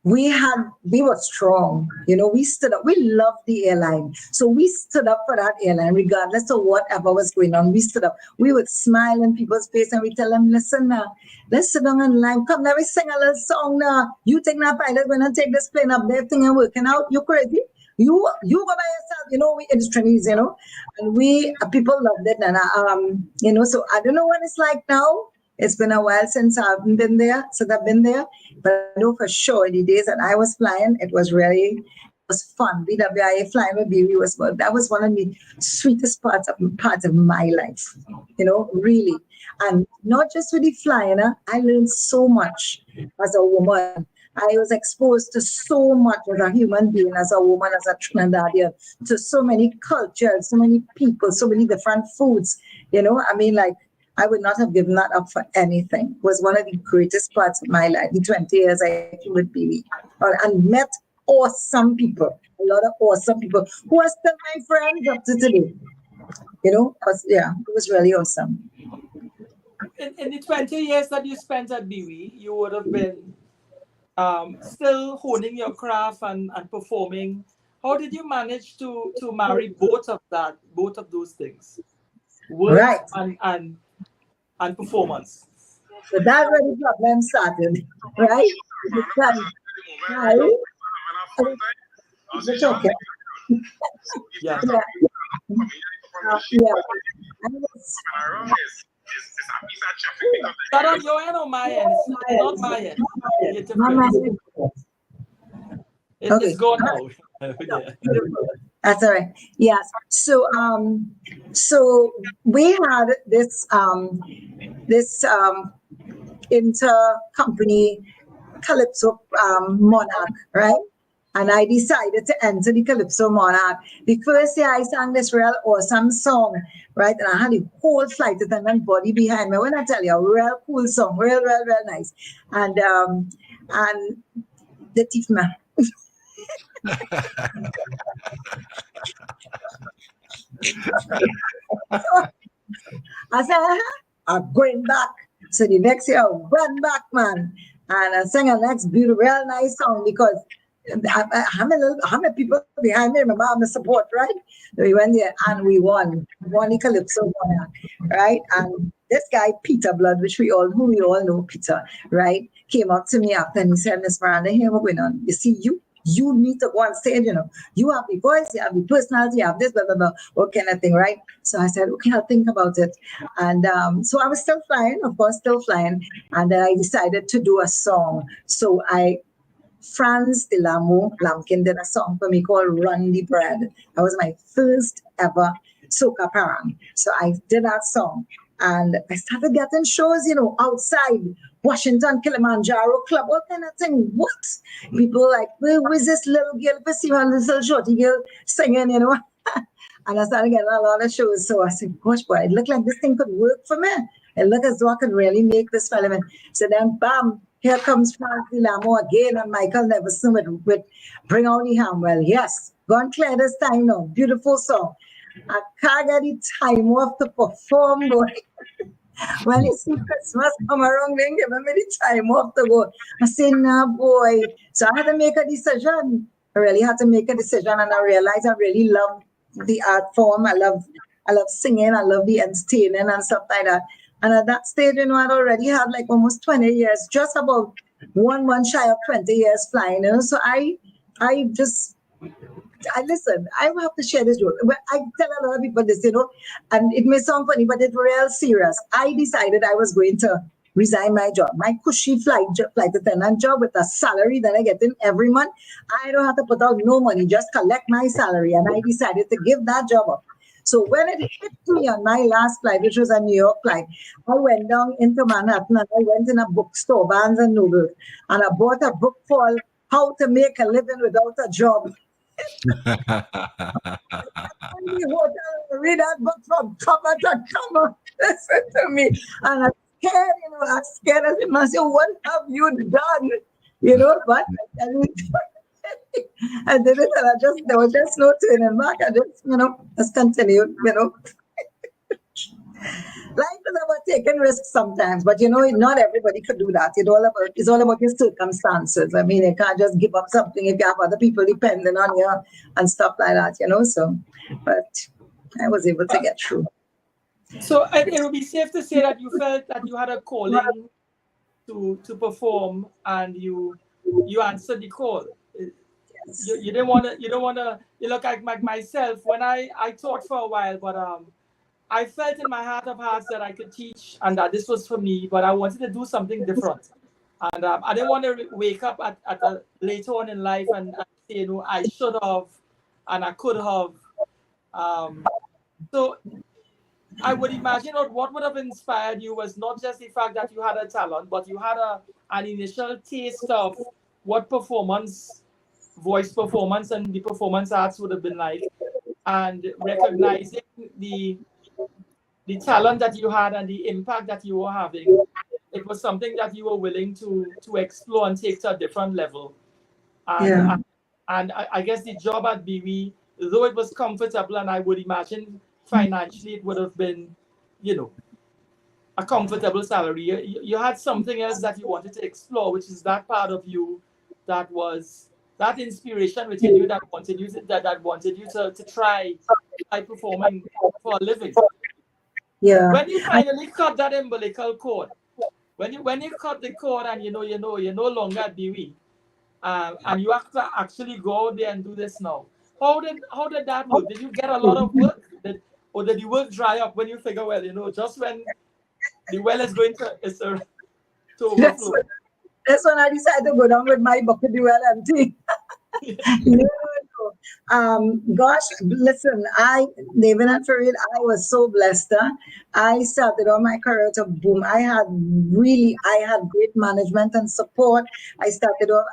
were strong, we stood up. We loved the airline. So we stood up for that airline, regardless of whatever was going on. We stood up. We would smile in people's face and we tell them, listen now, let's sit down and line. Come, let me sing a little song now. You think that pilot when I take this plane up there, thing and working out, you crazy? You go by yourself, we instruments, and people loved it. And, so I don't know what it's like now. It's been a while since I've been there, but I know for sure the days that I was flying, it was fun. BWIA flying with BB that was one of the sweetest parts of my life, really. And not just with the flying, I learned so much as a woman. I was exposed to so much as a human being, as a woman, as a Trinidadian, to so many cultures, so many people, so many different foods, I would not have given that up for anything. It was one of the greatest parts of my life, the 20 years I would be. And met awesome people, a lot of awesome people who are still my friends up to today. It was really awesome. In the 20 years that you spent at BW, you would have been still honing your craft and performing. How did you manage to marry both of those things? Work Right. and performance. So that's where the problem started, right? It's okay. Yeah. That on your end or my end? It's not my end. It's gone now. That's all right. Yes. So we had this inter-company Calypso Monarch, right? And I decided to enter the Calypso Monarch. The first year I sang this real awesome song, right? And I had a whole flight attendant body behind me. When I tell you, a real cool song, real nice. And the thief man. I said, I'm going back. So the next year I went back, man. And I sang a next beautiful, real nice song because how many people behind me? Remember, I'm the support, right? So we went there and we won the Calypso Monarch, right? And this guy, Peter Blood, who we all know Peter, right? Came up to me after and he said, Miss Miranda, here what's going on? You see, You need to go on stage, you have the voice, you have the personality, you have this, blah, blah, blah, what kind of thing, right? So I said, okay, I'll think about it. And so I was still flying, of course, still flying. And then I decided to do a song. So Franz de Lamkin did a song for me called Run the Bread. That was my first ever soca parang. So I did that song. And I started getting shows, outside Washington, Kilimanjaro Club, all kind of thing. What? People like, where was this little girl? If I see one little shorty girl singing, And I started getting a lot of shows. So I said, gosh, boy, it looked like this thing could work for me. It looked as though I could really make this film. So then, bam, here comes Frank Dilamo again, and Michael Neverson with Bring Out the Ham. Well, yes, go and clear this time now. Beautiful song. I can't get the time off to perform, boy. When you see Christmas come around, then give me the time off to go. I say, nah, boy. So I had to make a decision. I really had to make a decision, and I realized I really love the art form. I love singing. I love the entertaining and stuff like that. And at that stage, I'd already had like almost 20 years, just about one shy of 20 years flying. So I listen, I will have to share this joke. But I tell a lot of people this, and it may sound funny, but it's real serious. I decided I was going to resign my job, my cushy flight attendant job with a salary that I get in every month. I don't have to put out no money, just collect my salary. And I decided to give that job up. So when it hit me on my last flight, which was a New York flight, I went down into Manhattan and I went in a bookstore, Barnes and Noble, and I bought a book called How to Make a Living Without a Job. Read that book from cover to cover. Listen to me. And I'm scared as it must say, what have you done? But I tell you, I did it, and there was just no turning back. I just continued, Life is about taking risks sometimes, but not everybody could do that. It's all about your circumstances. I mean, you can't just give up something if you have other people depending on you and stuff like that, So, but I was able to get through. So it would be safe to say that you felt that you had a calling to perform, and you answered the call. You didn't want to. You look like myself when I taught for a while, but I felt in my heart of hearts that I could teach and that this was for me, but I wanted to do something different. And I didn't want to wake up at a later on in life and say, I should have and I could have. So I would imagine what would have inspired you was not just the fact that you had a talent, but you had an initial taste of what voice performance and the performance arts would have been like, and recognizing the talent that you had and the impact that you were having. It was something that you were willing to explore and take to a different level. And I guess the job at BW, though it was comfortable, and I would imagine financially it would have been, a comfortable salary. You had something else that you wanted to explore, which is that part of you that was that inspiration within you that wanted you to try performing for a living. Yeah. When you finally cut that umbilical cord, when you cut the cord and you're no longer at BW, and you have to actually go out there and do this now. How did that work? Did you get a lot of work? Or did the work dry up when you figure, just when the well is going to overflow? That's when I decided to go down with my bucket, the well empty. Gosh, listen, David and Farid, I was so blessed. I started on my career to boom. I had great management and support. I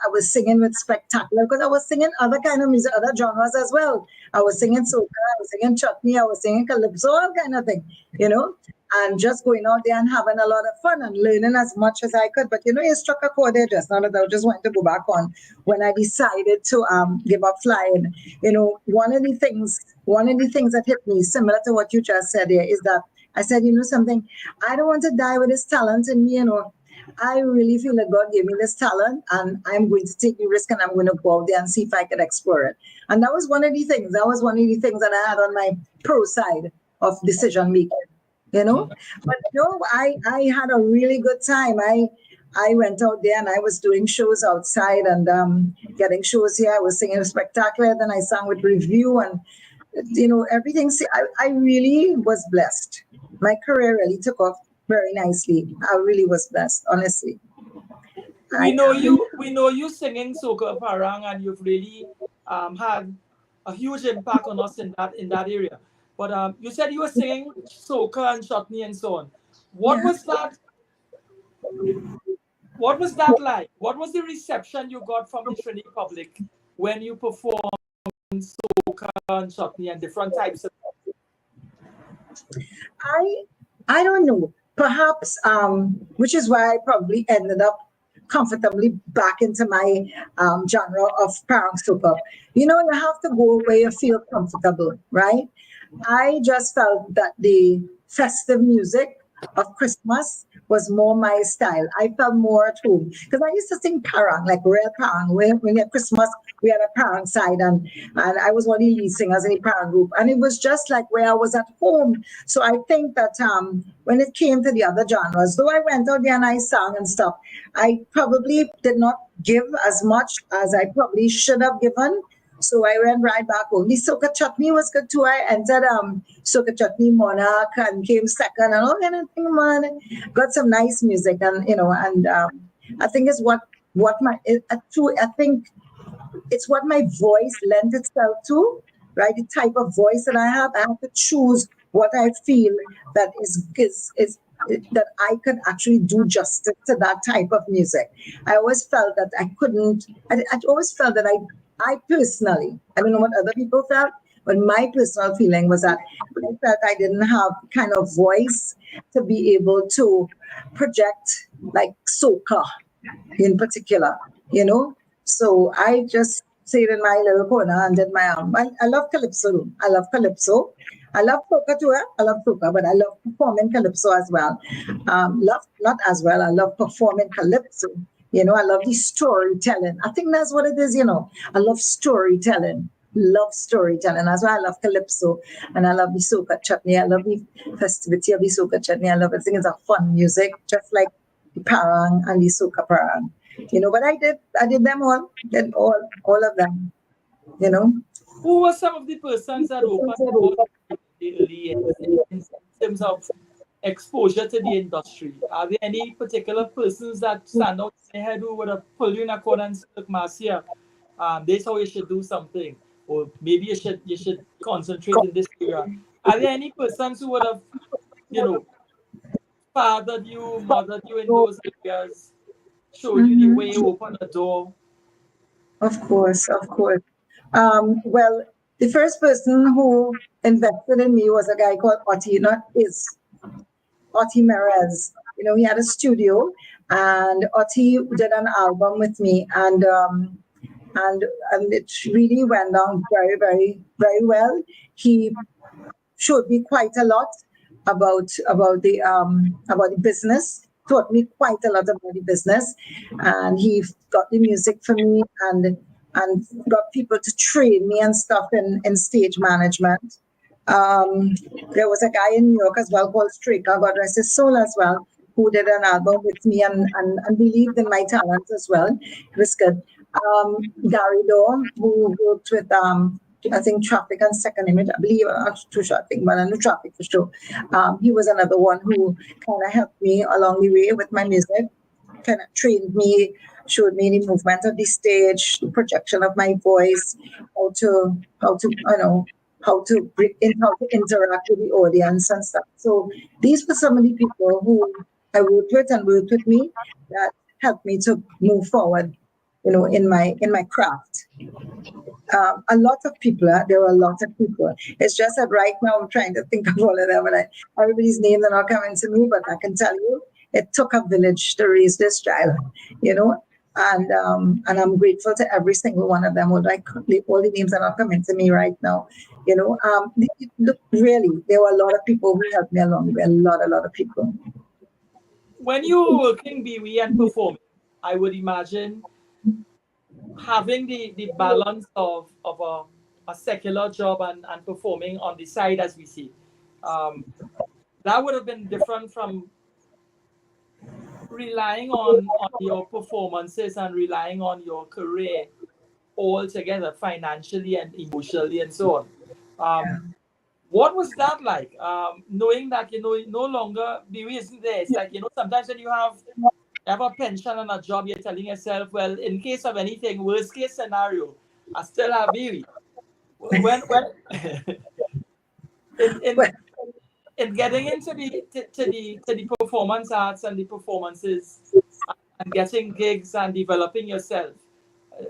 was singing with Spectacular because I was singing other kind of music, other genres as well. I was singing soca, I was singing chutney, I was singing calypso, all kind of thing, and just going out there and having a lot of fun and learning as much as I could. But you struck a chord there just now that I just wanted to go back on when I decided to give up flying. One of the things that hit me, similar to what you just said here, is that I said, something, I don't want to die with this talent in me, I really feel that God gave me this talent and I'm going to take the risk and I'm going to go out there and see if I could explore it. And that was one of the things that I had on my pro side of decision making. But I had a really good time. I went out there and I was doing shows outside and getting shows here. I was singing Spectacular, then I sang with Review, and everything. I really was blessed. My career really took off very nicely. I really was blessed, honestly. We know you singing Soca Parang, and you've really had a huge impact on us in that area. But you said you were singing Soca and Chutney and so on. What was that? What was that like? What was the reception you got from the Trinity public when you performed Soca and Chutney and different types of? I don't know. Perhaps, which is why I probably ended up comfortably back into my genre of parang soca. You have to go where you feel comfortable, right? I just felt that the festive music of Christmas was more my style. I felt more at home because I used to sing parang, like real parang. When we had Christmas, we had a parang side, and I was one of the lead singers in the parang group, and it was just like where I was at home. So I think that when it came to the other genres, though I went out there and I sang and stuff, I probably did not give as much as I probably should have given. So I went right back home. The Soca Chutney was good too. I entered Soca Chutney Monarch and came second and all kind of thing, man. Got some nice music and I think it's what I think it's what my voice lends itself to, right? The type of voice that I have to choose what I feel that is that I could actually do justice to that type of music. I always felt that I couldn't. I always felt that I personally, I don't know what other people felt, but my personal feeling was that I felt I didn't have kind of voice to be able to project like soca in particular, So I just stayed in my little corner and did my own. I love calypso. I love calypso. I love soca too. I love soca, but I love performing calypso as well. Love not as well. I love performing calypso. I love the storytelling. I think that's what it is. I love storytelling. Love storytelling. That's why I love calypso, and I love the soca chutney. I love the festivity of the soca chutney. I love it. I think it's a fun music, just like the parang and the soca parang. But I did them all, did all of them. Who were some of the persons that opened doors in the early years in terms of exposure to the industry? Are there any particular persons that stand out in your head who would have pulled you in a corner and said, "Look, Marcia, this is how you should do something, or maybe you should concentrate in this area"? Are there any persons who would have, fathered you, mothered you in those areas, showed you the way, opened the door? Of course, of course. Well, the first person who invested in me was a guy called Otti, not is Otti Merez. He had a studio, and Otti did an album with me, and it really went down very, very, very well. He showed me quite a lot about the business. Taught me quite a lot about the business, and he got the music for me and got people to train me and stuff in stage management. There was a guy in New York as well called Straker, God rest his soul as well, who did an album with me and believed in my talent as well. It was good. Gary Dorr, who worked with I think Traffic and Second Image, I believe, I'm not too sure, I think, but I know Traffic for sure. He was another one who kind of helped me along the way with my music, kind of trained me, showed me the movement of the stage, the projection of my voice, how to how to interact with the audience and stuff. So these were some of the people who I worked with and worked with me that helped me to move forward, in my craft. A lot of people, there were a lot of people. It's just that right now I'm trying to think of all of them, but everybody's names are not coming to me, but I can tell you it took a village to raise this child, and I'm grateful to every single one of them. All the names are not coming to me right now, look, really, there were a lot of people who helped me along the way, a lot of people. When you were working BWE and performing, I would imagine having the balance of a secular job and performing on the side, as we see, that would have been different from relying on your performances and relying on your career all together, financially and emotionally and so on. What was that like? Knowing that no longer Biwi isn't there. It's like sometimes when you have a pension and a job, you're telling yourself, well, in case of anything, worst case scenario, I still have Biwi. When in Well, in getting into the performance arts and the performances and getting gigs and developing yourself,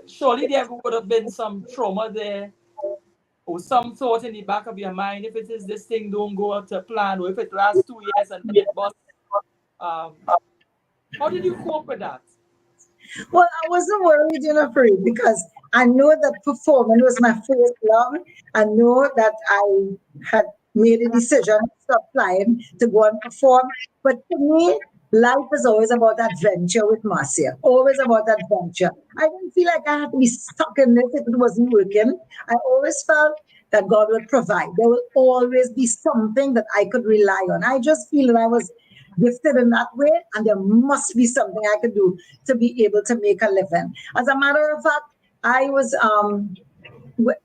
surely there would have been some trauma there or some thought in the back of your mind, if it is this thing don't go to plan, or if it lasts 2 years and then it busts. Um, how did you cope with that? well, I wasn't worried, afraid, because I know that performing was my first love. I know that I had made a decision to stop flying to go and perform. But to me, life is always about adventure with Marcia, always about adventure. I didn't feel like I had to be stuck in this if it wasn't working. I always felt that God would provide. There will always be something that I could rely on. I just feel that I was gifted in that way, and there must be something I could do to be able to make a living. As a matter of fact, I was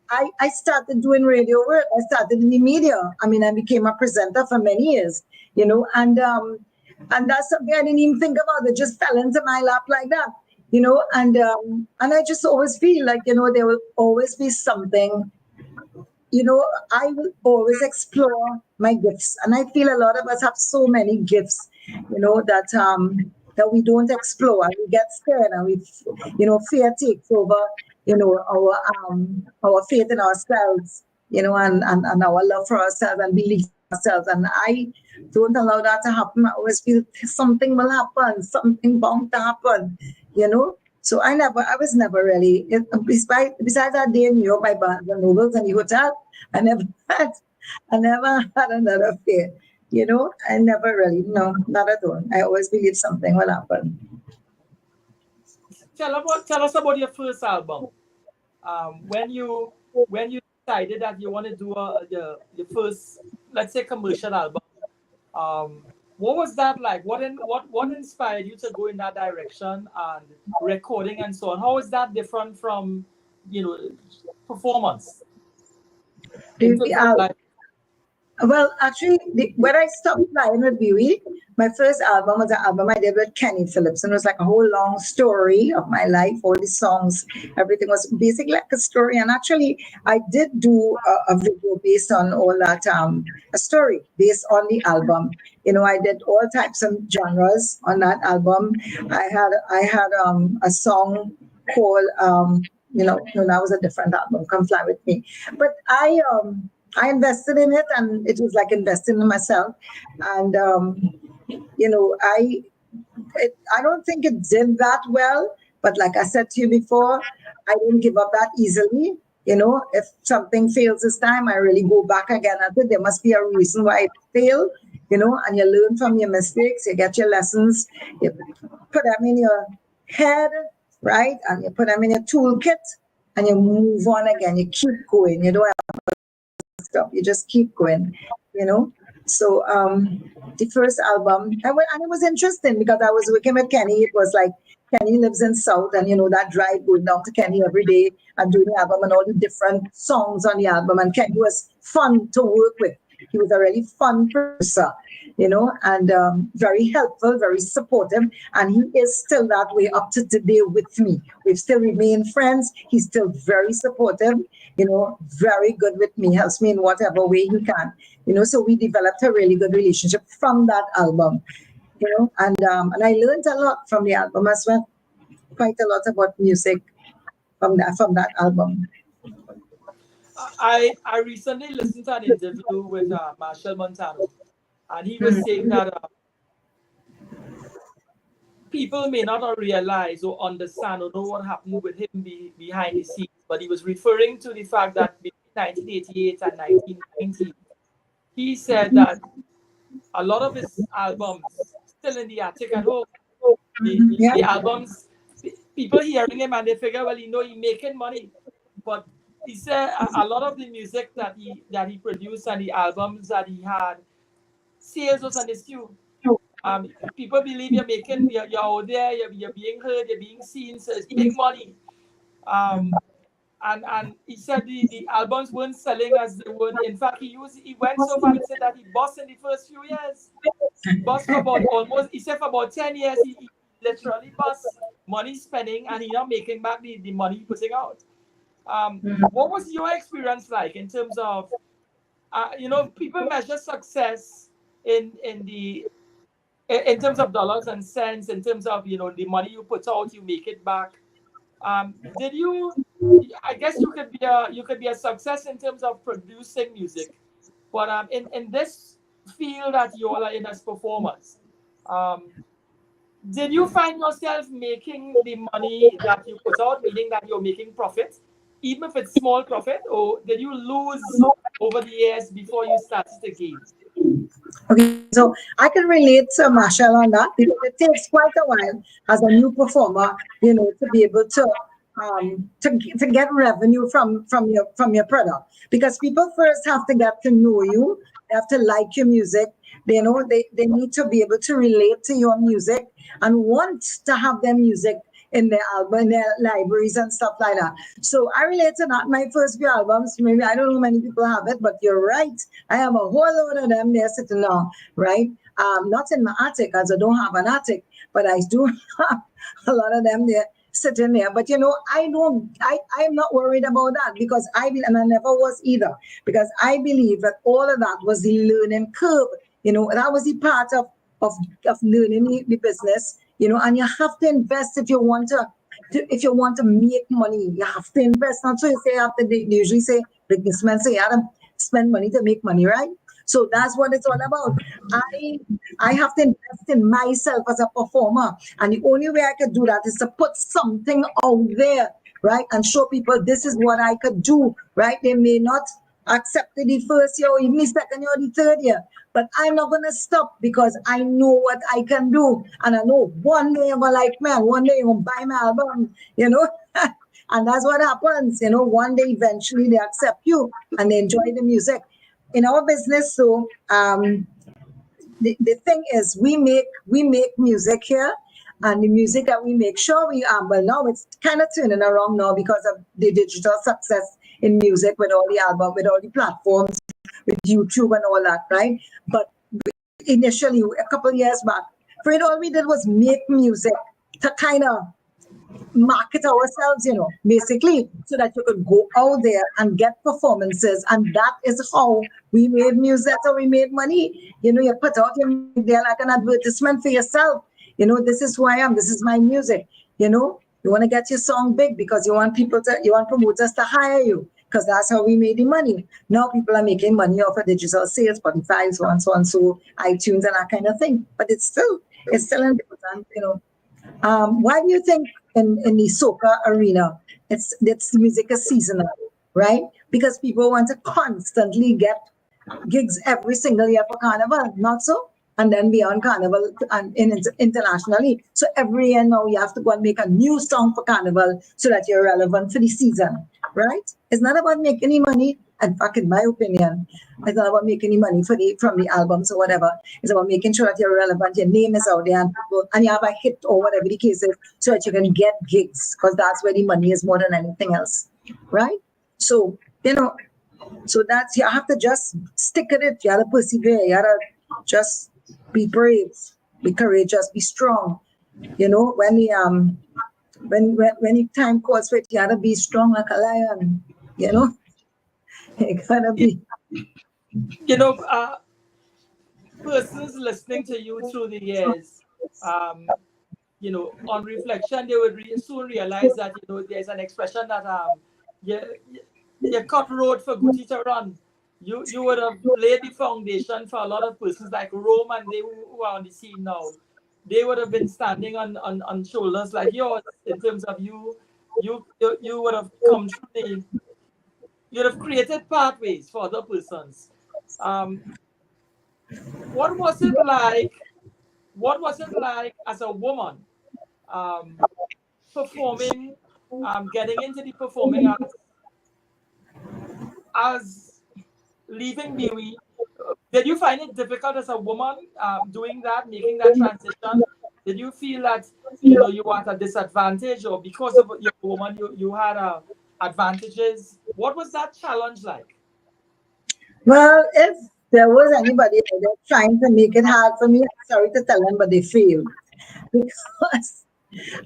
I started doing radio work. I started in the media. I mean, I became a presenter for many years, and that's something I didn't even think about. It just fell into my lap like that, and I just always feel like there will always be something. I will always explore my gifts, and I feel a lot of us have so many gifts, that we don't explore, and we get scared, and fear takes over, our faith in ourselves, and our love for ourselves and belief in ourselves, and I don't allow that to happen. I always feel something will happen, something bound to happen, So I was never really, besides that day in New York by Barnes and Nobles and the hotel, I never had, I never had another fear. I never really, no, not at all. I always believe something will happen. Tell us about your first album. When you decided that you want to do your first, let's say, commercial album. What was that like? What inspired you to go in that direction and recording and so on? How is that different from performance? In terms of like, Well, actually, when I stopped flying with Beauty, my first album was an album I did with Kenny Phillips, and it was like a whole long story of my life, all the songs, everything was basically like a story. And actually, I did do a video based on all that, a story based on the album. I did all types of genres on that album. I had a song called, no, that was a different album, Come Fly With Me. But I invested in it, and it was like investing in myself. And I don't think it did that well, but like I said to you before, I didn't give up that easily. If something fails this time, I really go back again at it. There must be a reason why it failed, and you learn from your mistakes. You get your lessons, you put them in your head, right? And you put them in your toolkit, and you move on again. You keep going. You don't stop. You just keep going, So the first album, and it was interesting because I was working with Kenny. It was like Kenny lives in South, and that drive going down to Kenny every day and doing the album and all the different songs on the album. And Kenny was fun to work with. He was a really fun producer, and very helpful, very supportive. And he is still that way up to today with me. We've still remained friends. He's still very supportive, very good with me, helps me in whatever way he can. So we developed a really good relationship from that album, and I learned a lot from the album as well. Quite a lot about music from that album. I recently listened to an interview with Marshall Montano, and he was saying that people may not realize or understand or know what happened with him behind the scenes, but he was referring to the fact that between 1988 and 1990, he said that a lot of his albums still in the attic at home. The albums, people hearing him and they figure, well, he's making money, but he said a lot of the music that he produced and the albums that he had, sales was an issue. People believe you're out there, you're being heard, you're being seen, so it's big money. And he said the albums weren't selling as they would. In fact, he went so far, he said that he bust in the first few years. Bust for about he said for about 10 years, he literally bust money spending and he not making back the money he putting out. What was your experience like in terms of, people measure success in terms of dollars and cents, in terms of, the money you put out, you make it back. Did you? I guess you could be a success in terms of producing music, but in this field that you all are in as performers, did you find yourself making the money that you put out, meaning that you're making profit, even if it's small profit, or did you lose over the years before you started to gain? Okay, so I can relate to Marcia on that because it takes quite a while as a new performer, to be able to get revenue from your product, because people first have to get to know you, they have to like your music, they need to be able to relate to your music and want to have their music in their album, in their libraries and stuff like that. So I relate to that. My first few albums, maybe I don't know many people have it, but you're right. I have a whole load of them there sitting now, right? Not in my attic, as I don't have an attic, but I do have a lot of them there sitting there. But I'm not worried about that because and I never was either, because I believe that all of that was the learning curve. That was the part of learning the business. And you have to invest if you want to make money. You have to invest. Not so you say after they usually say businessmen say you have to spend money to make money, right? So that's what it's all about. I have to invest in myself as a performer, and the only way I could do that is to put something out there, right, and show people this is what I could do, right? They may not accept it the first year or even the second year or the third year, but I'm not gonna stop because I know what I can do, and I know one day you're gonna like me, and one day you're gonna buy my album, and that's what happens. One day eventually they accept you and they enjoy the music. In our business, so the thing is, we make music here, and the music that we make, sure well, now it's kind of turning around now because of the digital success in music, with all the album, with all the platforms, with YouTube and all that, right? But initially, a couple of years back, Fred, all we did was make music to kind of market ourselves, basically, so that you could go out there and get performances. And that is how we made music. That's how we made money. You put out your music there like an advertisement for yourself. This is who I am. This is my music. You want to get your song big because you want promoters to hire you, because that's how we made the money. Now people are making money off of digital sales, Spotify, so on, so iTunes and that kind of thing. But it's still important, Why do you think in the soca arena, it's music is seasonal, right? Because people want to constantly get gigs every single year for Carnival, not so? And then beyond Carnival and internationally. So every year now you have to go and make a new song for Carnival so that you're relevant for the season, right? It's not about making any money. In fact, in my opinion, it's not about making any money from the albums or whatever. It's about making sure that you're relevant, your name is out there, and you have a hit or whatever the case is, so that you can get gigs, because that's where the money is more than anything else, right? So, so that's, you have to just stick at it. You have to persevere. You have to just be brave, be courageous, be strong. When the time calls for it, you have to be strong like a lion. You gotta be. Persons listening to you through the years, on reflection, they would soon realize that there's an expression that you cut road for Gucci to run. You would have laid the foundation for a lot of persons like Rome and they who are on the scene now. They would have been standing on shoulders like yours, in terms of you would have come through you'd have created pathways for other persons. What was it like? What was it like as a woman, performing, getting into the performing arts, as leaving Dewey, Did you find it difficult as a woman doing that, making that transition? Did you feel that you were at a disadvantage, or because of you're a woman, you had advantages? What was that challenge like? Well, if there was anybody out there trying to make it hard for me, I'm sorry to tell them, but they failed. Because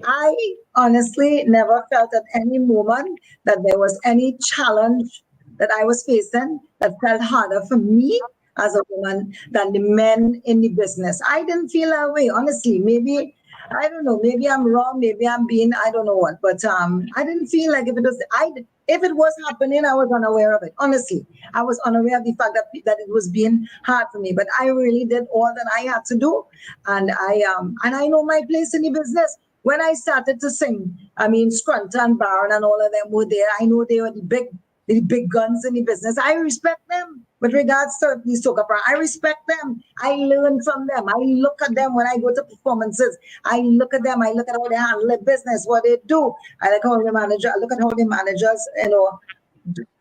I honestly never felt at any moment that there was any challenge that I was facing that felt harder for me as a woman than the men in the business. I didn't feel that way, honestly. Maybe I don't know. Maybe I'm wrong. Maybe I'm being I don't know what. But I didn't feel like if it was happening, I was unaware of it. Honestly, I was unaware of the fact that it was being hard for me. But I really did all that I had to do, and I know my place in the business. When I started to sing, I mean, Scrunton and Baron and all of them were there. I know they were the big guns in the business. I respect them with regards to the soca opera. I respect them. I learn from them. I look at them when I go to performances. I look at them. I look at how they handle their business, what they do. I like how the manager. I look at how the managers,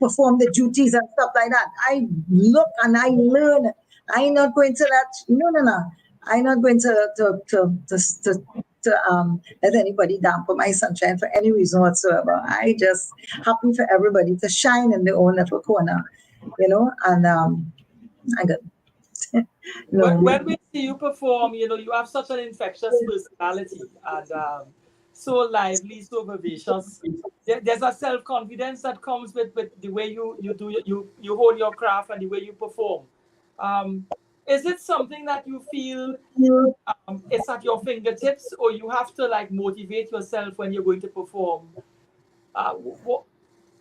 perform the duties and stuff like that. I look and I learn. I'm not going to that. No, no, no. I'm not going to let anybody dampen my sunshine for any reason whatsoever. I just happy for everybody to shine in their own little corner, and I got no. When we see you perform, you have such an infectious personality, and so lively, so vivacious. There's a self confidence that comes with the way you hold your craft and the way you perform. Is it something that you feel it's at your fingertips, or you have to like motivate yourself when you're going to perform? What,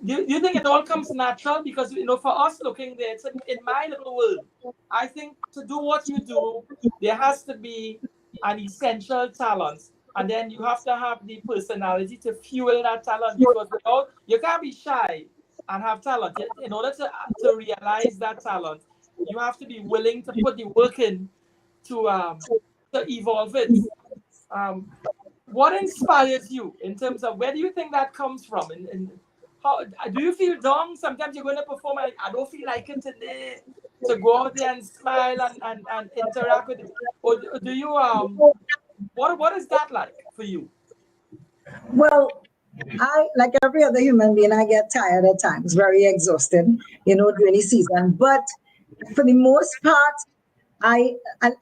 do you think it all comes natural? Because for us looking there, it's in my little world. I think to do what you do, there has to be an essential talent, and then you have to have the personality to fuel that talent. Because without, you can't be shy and have talent. In order to realize that talent, you have to be willing to put the work in to evolve it. Um, what inspires you in terms of where do you think that comes from? And how do you feel down? Sometimes you're going to perform and I don't feel like it today. To go out there and smile and interact with it. Or do you what is that like for you? Well, I, like every other human being, I get tired at times, very exhausted, during the season. But for the most part, I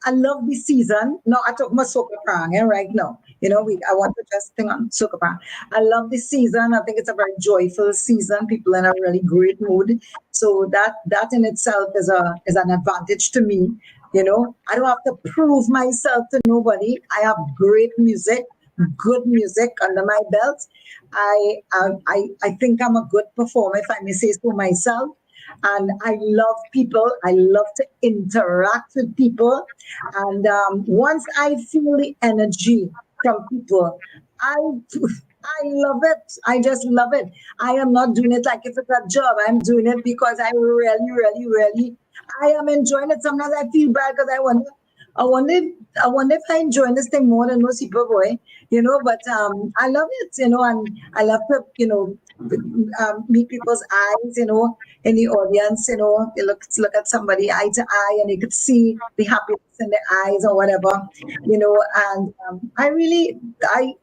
love the season. No, I took my soca prang right now. I want to just think on soca prang. I love the season. I think it's a very joyful season. People in a really great mood. So that in itself is an advantage to me. I don't have to prove myself to nobody. I have great music, good music under my belt. I think I'm a good performer, if I may say so myself. And I love people. I love to interact with people. And once I feel the energy from people, I I love it. I just love it. I am not doing it like if it's a job. I'm doing it because I really, really, really, I am enjoying it. Sometimes I feel bad because I wonder, I wonder if I enjoy this thing more than most people, boy. But I love it, and I love to, meet people's eyes, in the audience, you look at somebody eye to eye, and you could see the happiness in their eyes or whatever, and I really, I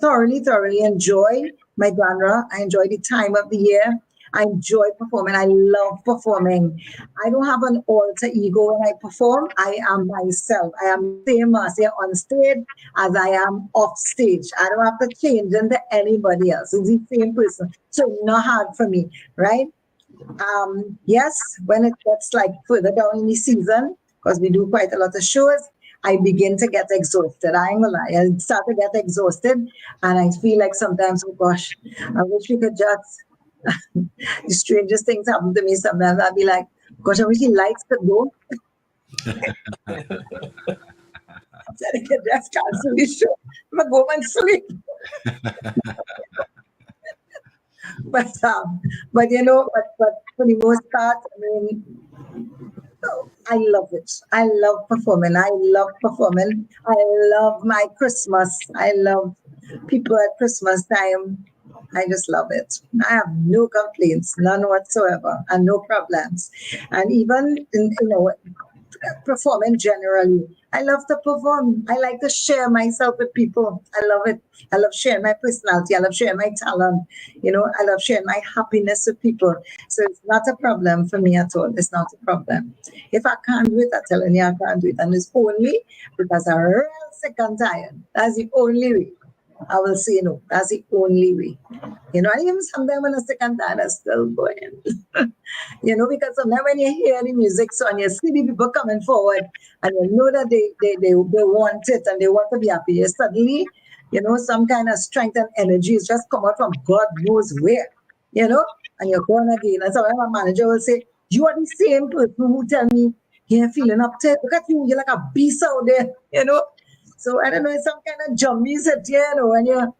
thoroughly enjoy my genre. I enjoy the time of the year. I enjoy performing. I love performing. I don't have an alter ego when I perform. I am myself. I am the same Marcia on stage as I am off stage. I don't have to change into anybody else. It's the same person. So not hard for me, right? Yes, when it gets like further down in the season, because we do quite a lot of shows, I begin to get exhausted. I ain't gonna lie. I start to get exhausted, and I feel like sometimes, oh gosh, I wish we could just. The strangest things happen to me sometimes. I'll be like, gosh, I wish the lights could go. So I can just cancel the show. I'm gonna go and sleep. But for the most part, I mean, I love it. I love performing. I love performing. I love my Christmas. I love people at Christmas time. I just love it. I have no complaints, none whatsoever, and no problems. And even performing generally. I love to perform. I like to share myself with people. I love it. I love sharing my personality. I love sharing my talent. I love sharing my happiness with people. So it's not a problem for me at all. It's not a problem. If I can't do it, I'm telling you I can't do it. And it's only because I'm real sick and tired. That's the only way. I will say no. That's the only way. And even sometimes when I sick and tired, I'm still going. Because sometimes when you hear the music so and you see the people coming forward and you know that they want it and they want to be happy, suddenly, some kind of strength and energy is just come out from God knows where, and you're going again. And so my manager will say, you are the same person who tell me you're feeling upset. Look at you, you're like a beast out there. So I don't know, it's some kind of jummies at when you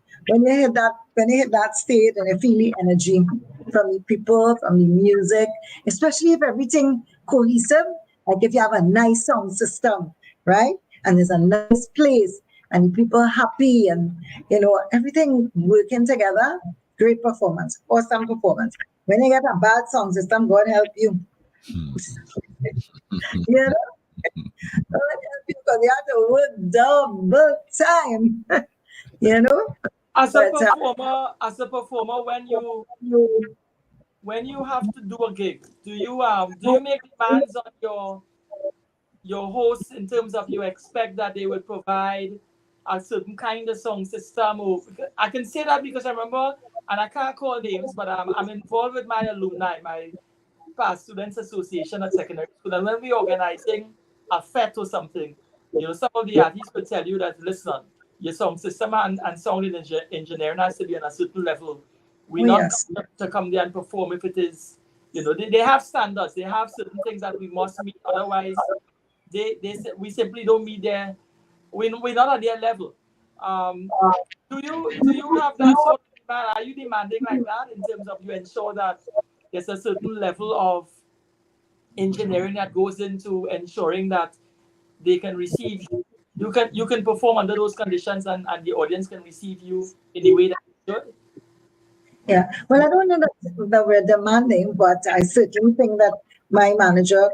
hit that state and you feel the energy from the people, from the music, especially if everything cohesive, like if you have a nice sound system, right? And there's a nice place and people happy and everything working together, great performance, awesome performance. When you get a bad sound system, God help you. you know, God help you because you have to work double time. you know. As But as a performer, when you have to do a gig, do you make demands on your hosts in terms of you expect that they will provide a certain kind of song system? Or I can say that because I remember, and I can't call names, but I'm involved with my alumni, my past students association at secondary school, and when we're organizing a fete or something, some of the artists will tell you that, listen, your sound system and sound engineering has to be on a certain level. We're not yes. to come there and perform if it is, they have standards, they have certain things that we must meet, otherwise we simply don't meet their, we're not at their level. Do you have that sort of demand? Are you demanding like that in terms of you ensure that there's a certain level of engineering that goes into ensuring that they can receive you can perform under those conditions, and the audience can receive you in the way that it should? Yeah. Well, I don't know that we're demanding, but I certainly think that my manager,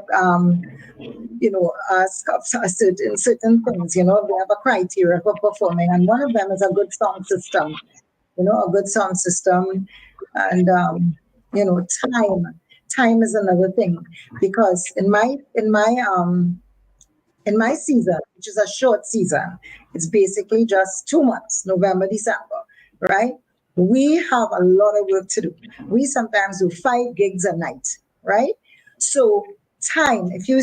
asks of certain things. They have a criteria for performing, and one of them is a good sound system. A good sound system, and time. Time is another thing because in my season, which is a short season, it's basically just 2 months, November, December, right? We have a lot of work to do. We sometimes do 5 gigs a night, right? So time, if you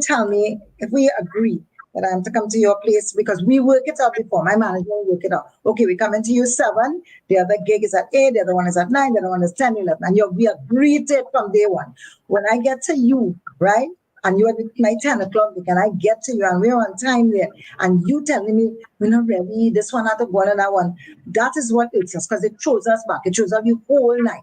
tell me, if we agree that I'm to come to your place because we work it out before, my manager will work it out. Okay, we coming to you 7, the other gig is at 8, the other one is at 9, the other one is 10, 11, and we agreed it from day one. When I get to you, right? And you are at my 10 o'clock, can I get to you? And we're on time there. And you telling me, we're not ready, this one had to go on and that one. That is what it is, because it throws us back. It throws us the whole night.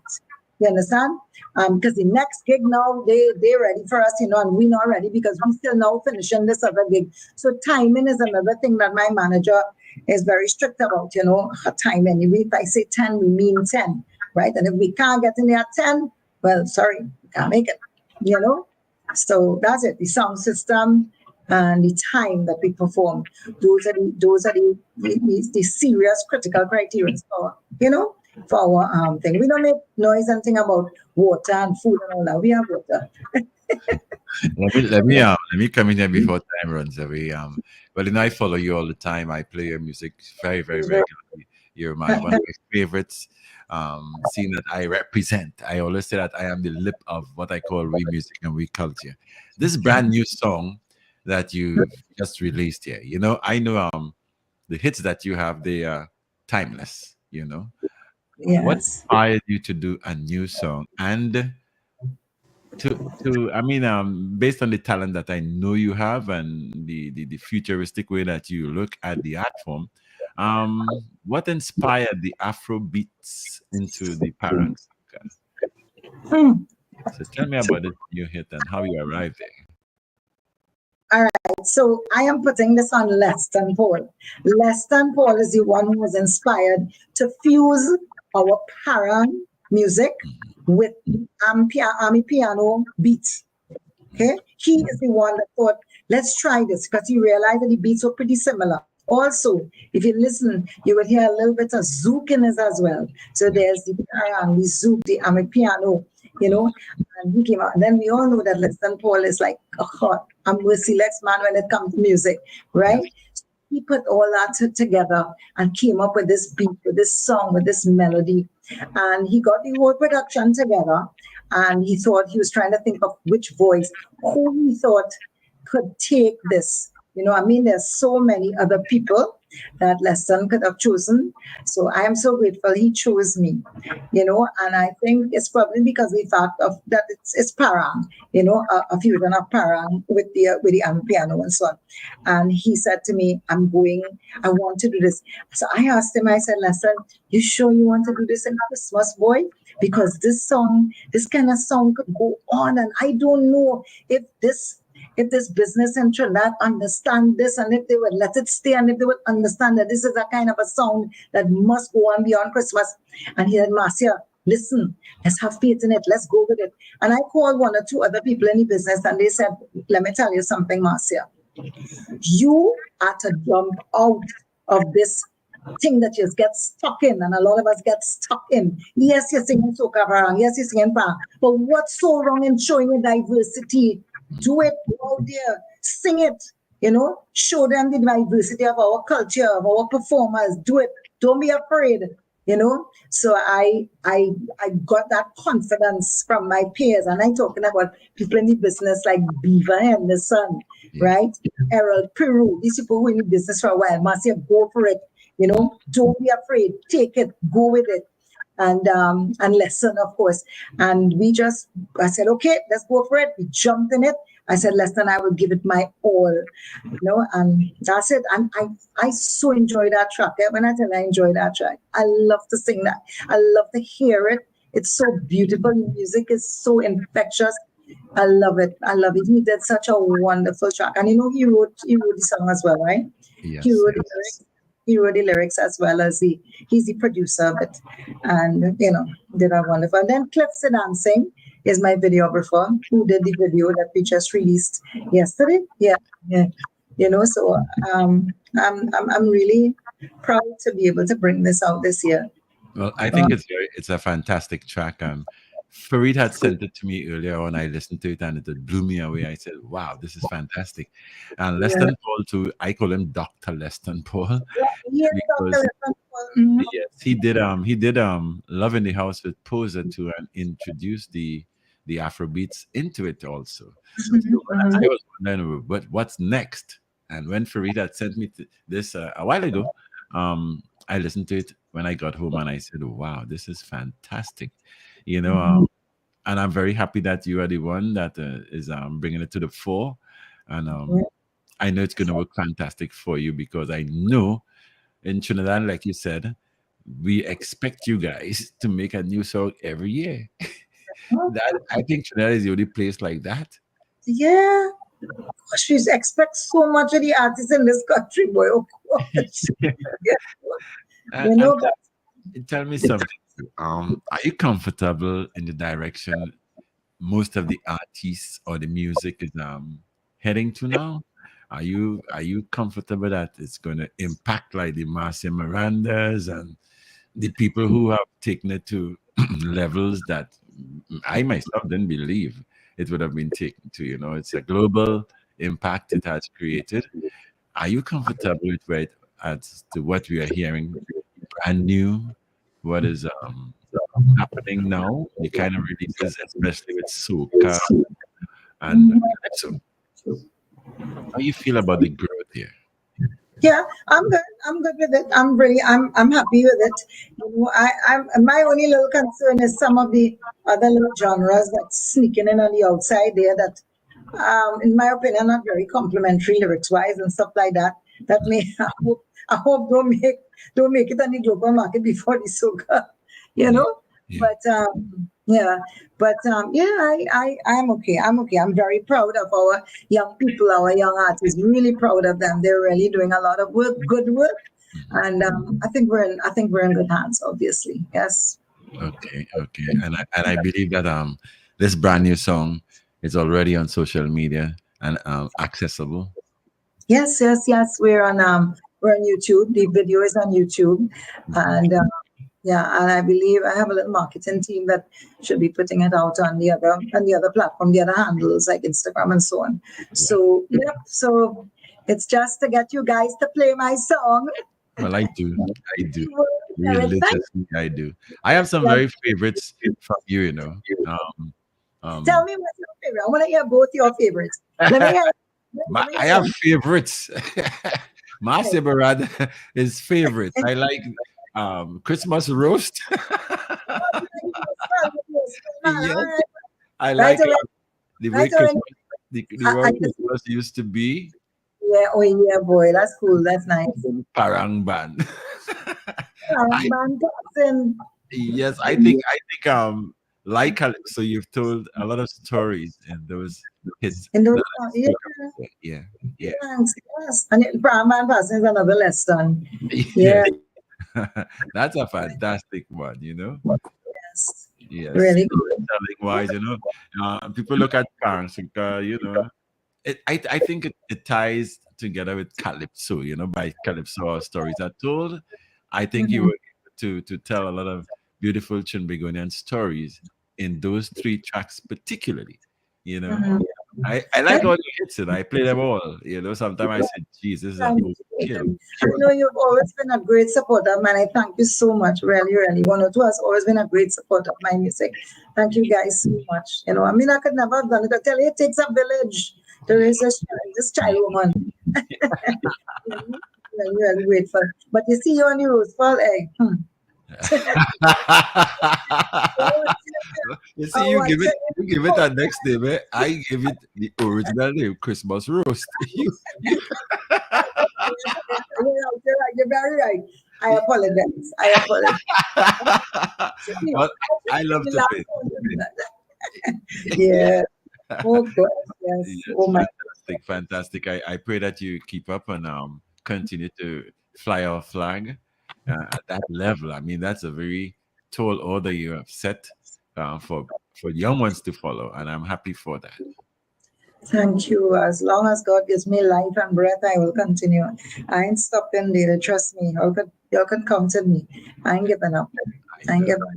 You understand? Because the next gig now, they're ready for us, and we're not ready because we still now finishing this other gig. So timing is another thing that my manager is very strict about, her timing. If I say 10, we mean 10, right? And if we can't get in there at 10, well, sorry, we can't make it, So that's it. The sound system and the time that we perform. Those are the serious critical criteria for our thing. We don't make noise and thing about water and food and all that. We have water. Let me come in here before time runs away. Well, I follow you all the time. I play your music very, very regularly. You're one of my favorites. Seeing that I represent, I always say that I am the lip of what I call we music and we culture. This brand new song that you just released here, I know the hits that you have, they are timeless. What Yes. inspired you to do a new song? And based on the talent that I know you have and the futuristic way that you look at the art form, what inspired the Afro beats into the parent? Hmm. So tell me about this new hit and how you arrived there. All right. So I am putting this on Less Than Paul. Less Than Paul is the one who was inspired to fuse our parang music with army piano beats. Okay, he is the one that thought, let's try this, because he realized that the beats were pretty similar. Also, if you listen, you will hear a little bit of zouk in it as well. So there's the parang, the zouk, the piano, and he came out. And then we all know that Leston Paul is like a merciless man when it comes to music, right? He put all that together and came up with this beat, with this song, with this melody. And he got the whole production together. And he thought, he was trying to think of which voice, who he thought could take this. There's so many other people that Leston could have chosen. So I am so grateful he chose me, and I think it's probably because of the fact of that it's parang, a fusion of parang with the piano and so on. And he said to me, I want to do this. So I asked him, I said, Leston, you sure you want to do this in Christmas, boy? Because this kind of song could go on, and I don't know if this business in Trinidad understand this, and if they would let it stay, and if they would understand that this is a kind of a sound that must go on beyond Christmas. And he said, Marcia, listen, let's have faith in it. Let's go with it. And I called one or two other people in the business, and they said, let me tell you something, Marcia. You are to jump out of this thing that you get stuck in, and a lot of us get stuck in. Yes, you're singing soca parang, yes, you're singing parang, but what's so wrong in showing a diversity? Do it out there, sing it, show them the diversity of our culture, of our performers. Do it. Don't be afraid, So I got that confidence from my peers, and I'm talking about people in the business like Beaver Henderson, right? Errol Peru, these people who are in the business for a while. Marcia, go for it. Don't be afraid. Take it. Go with it. And Leston, of course. And I said, okay, let's go for it. We jumped in it. I said, Leston, I will give it my all, and that's it. And I so enjoy that track. When I tell you I enjoy that track, I love to sing that. I love to hear it. It's so beautiful. The music is so infectious. I love it. I love it. He did such a wonderful track. And he wrote the song as well, right? Yes, He wrote the lyrics. He wrote the lyrics as well as he's the producer of it, and did a wonderful. And then Cliff Dancing is my videographer who did the video that we just released yesterday. Yeah. So I'm really proud to be able to bring this out this year. Well, I think it's a fantastic track. Farid had sent it to me earlier on. I listened to it and it blew me away. I said, "Wow, this is fantastic!" And Leston Paul too. I call him Dr. Leston Paul. Yeah, Dr. Leston Paul. Mm-hmm. Yes, he did Love in the House with Poser to introduce the Afrobeats into it also. So I was wondering, but what's next? And when Farid had sent me this a while ago, I listened to it when I got home, and I said, "Wow, this is fantastic!" And I'm very happy that you are the one that is bringing it to the fore, and I know it's going to work fantastic for you, because I know in Trinidad, like you said, we expect you guys to make a new song every year. I think Trinidad is the only place like that. Yeah. She expects so much of the artists in this country, boy. Of course. Tell me something. Are you comfortable in the direction most of the artists or the music is heading to now? Are you comfortable that it's going to impact like the Marcia Mirandas and the people who have taken it to levels that I myself didn't believe it would have been taken to? It's a global impact it has created. Are you comfortable with as to what we are hearing, brand new, what is happening now, the kind of releases, especially with soca and so? How you feel about the growth here? Yeah, I'm good. I'm good with it. I'm happy with it. I'm my only little concern is some of the other little genres that's sneaking in on the outside there that, in my opinion, are not very complimentary lyrics wise and stuff like that. That may I hope don't make it on the global market before the soca, Yeah. But I'm okay. I'm very proud of our young people, our young artists. Really proud of them. They're really doing a lot of work, good work, And I think we're in good hands. Obviously, yes. Okay, okay, and I believe that this brand new song is already on social media and accessible. Yes, yes, yes. We're on YouTube. The video is on YouTube, Mhm. and yeah, and I believe I have a little marketing team that should be putting it out on the other platform, the other handles like Instagram and so on. Yeah. So yep. So it's just to get you guys to play my song. Well, I do. Thank Religiously, I do. I have some you. very favorites from you. You know, um, Tell um, me what's your favorite. I want to hear both your favorites. Let me hear. Let me I hear. have favorites. Marcia Miranda is favorite. I like Christmas roast. All Yes, right, I right like away, the way right away. Christmas, the way Just, Christmas used to be. yeah, oh yeah, boy, that's cool. That's nice. Parang band. I Man, dancing. yes, I think like Calypso, you've told a lot of stories in those hits In those, that I yeah, spoke about. Yeah, yeah, thanks. Yes, and Man passing is another lesson. yeah. Yeah, That's a fantastic one, you know. yes, Yes, really good. storytelling wise, you know, people look at Parang, you know, I think it ties together with Calypso, you know, by Calypso our stories are told. I think you Mhm, were able to tell a lot of beautiful Trinbagonian stories in those three tracks, particularly. You know, mhm. I like all the hits and I play them all. You know, sometimes I say, "Geez, this is an Thank overkill." you. I know you've always been a great supporter, man. I thank you so much. Really, really. 102 has always been a great supporter of my music. Thank you guys so much. You know, I mean, I could never have done it. I tell you, it takes a village to raise this child woman. Really, really, really grateful. But you see, you on the rose fall egg. You see, Oh, what? you give it that next name. Eh? I give it the original name, Christmas roast. You You're right. You're very right. I apologize. I apologize. but I love to play. Yeah. Oh gosh, yes. Yes, Oh my. fantastic, fantastic. I pray that you keep up and continue to fly our flag at that level. I mean, that's a very tall order you have set for young ones to follow, and I'm happy for that. Thank you. As long as God gives me life and breath, I will continue. I ain't stopping there. Trust me. You can count on me. I ain't giving up. I I ain't know. giving up.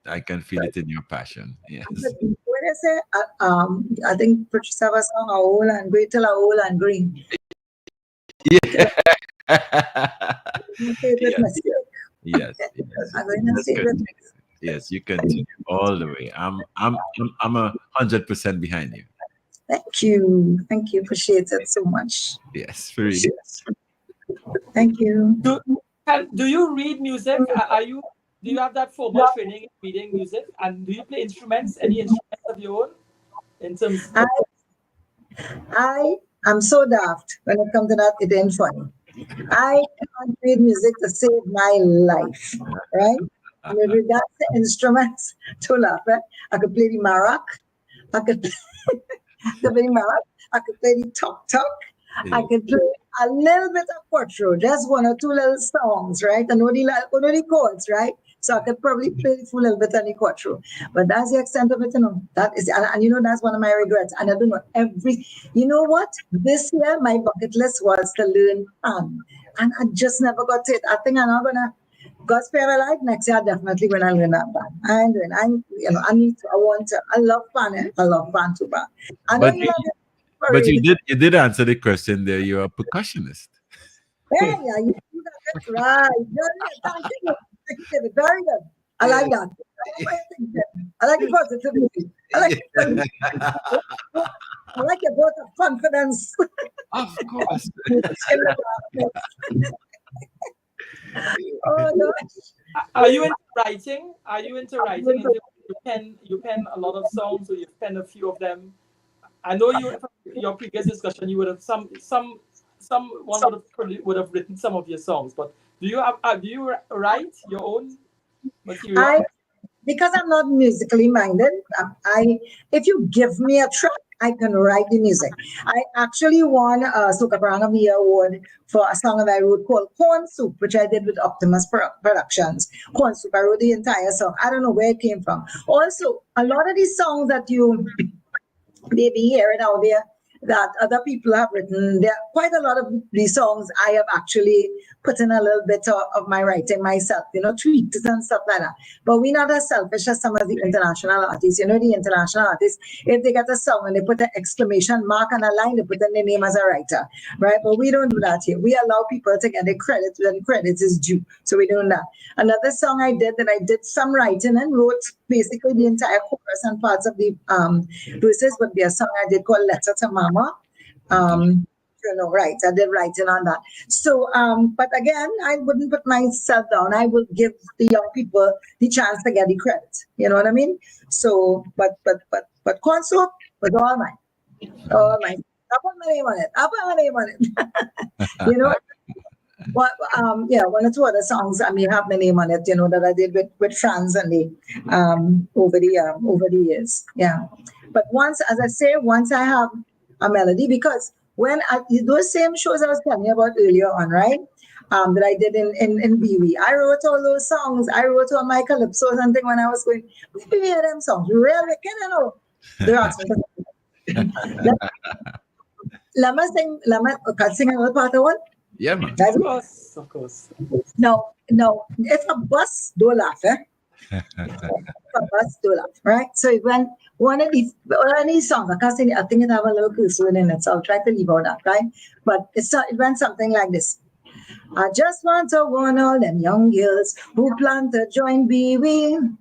I can feel it in your passion. But Yes. when I say, I think Patricia was on a whole and great till a whole and green. Yeah. My favorite Yes. mistake. Yes. Yes. I'm going to Just say that. continue. Yes, you continue all the way. I'm 100% behind you. Thank you. Thank you. Appreciate it so much. Yes, for real. Thank you. Do you read music? Are you do you have that formal training in reading music? And do you play instruments? Any instruments of your own? In terms, I I am so daft when it comes to that. It ain't funny. I can't read music to save my life, right? And with regards to instruments, to laugh, right? I could play the marac. I could, I could play the marac. I could play the tok tok. I Yeah. could play a little bit of quattro, just one or two little songs, right? I know the chords, right? So I could probably play the full little bit on the quattro. But that's the extent of it, you know. That is, and you know, that's one of my regrets. And I don't know you know what? This year, my bucket list was to learn pan. And I just never got to it. I think I'm not gonna, God's spare alive, next year, I'm definitely gonna learn that pan. I'm doing, you know, I need to, I want to, I love pan, eh? I love pan too, pan. I know But you love it for but real. you did answer the question there. You're a percussionist. Yeah, yeah, you got that right. Very thank you. Thank you, David. Very good. I like Yes. that. I like what you think, David. I like the positivity. I like I like your vote of confidence. Of course. In the darkness. Oh gosh. are you into writing? Are you into writing? You pen a lot of songs, or you've penned a few of them. I know you from your previous discussion. You would have someone would have written some of your songs. But do you write your own material? I because I'm not musically minded, I if you give me a track, I can write the music. I actually won a Soca Parang of the Year award for a song that I wrote called Corn Soup, which I did with Optimus Productions. Corn Soup, I wrote the entire song. I don't know where it came from. Also, a lot of these songs that you may be hearing out there that other people have written. There are quite a lot of these songs I have actually put in a little bit of my writing myself, tweaks and stuff like that. But we're not as selfish as some of the international artists. The international artists, if they get a song and they put an exclamation mark on a line, they put in their name as a writer, right? But we don't do that here. We allow people to get the credit when credit is due. So we do that. Another song I did that I did some writing and wrote basically the entire chorus and parts of the verses would be a song I did called Letter to Mama. Right. I did writing on that. So, but again, I wouldn't put myself down. I will give the young people the chance to get the credit. You know what I mean? So, but Corn Soup was all mine. All mine. I put my name on it. Well, one or two other songs. I mean, have my name on it. That I did with Franz and the over the years. Yeah. But once I have a melody, because when those same shows I was telling you about earlier on, right? That I did in BWE. I wrote all those songs. I wrote all my calypsos and thing when I was going, we hear them songs. Really? Can know? They're asking. Let me sing another part of one. Yeah, man. Of course. No. If a bus, don't laugh, eh? Right? So when one of these songs, I think it have a little curse word in it, so I'll try to leave out that, right? But it went something like this. I just want to warn all them young girls who plan to join BWE.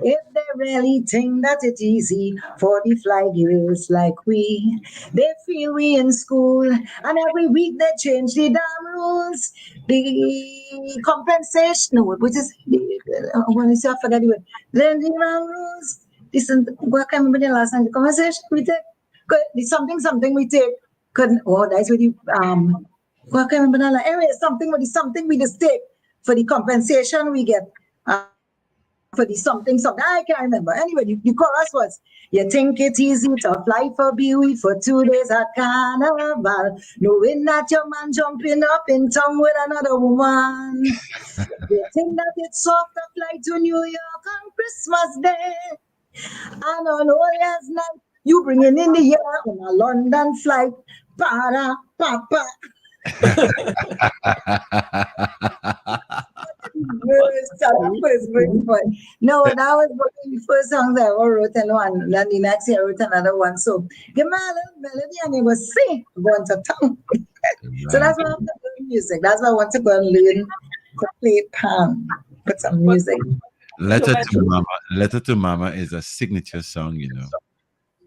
If they really think that it's easy for the fly girls like we, they feel we in school and every week they change the damn rules. The compensation, which is, when I say I forget the word, then the damn rules. Listen, what can I remember the last time? The compensation we take, something we take, that's with you, what can I remember the last, anyway, something we just take for the compensation we get. For the something, I can't remember. Anyway, the chorus was, you think it's easy to fly for BWE for 2 days at Carnival, knowing that your man jumping up in town with another woman. You think that it's soft to fly to New York on Christmas Day, and on New Year's night, you bringing in the year on a London flight, para, papa. No, that was one of the first songs I ever wrote, and then the next year I wrote another one. So give me a little melody and it was sing, going to town. So that's why I want to learn music. That's why I want to go and learn to play pan, put some music. Letter to Mama is a signature song,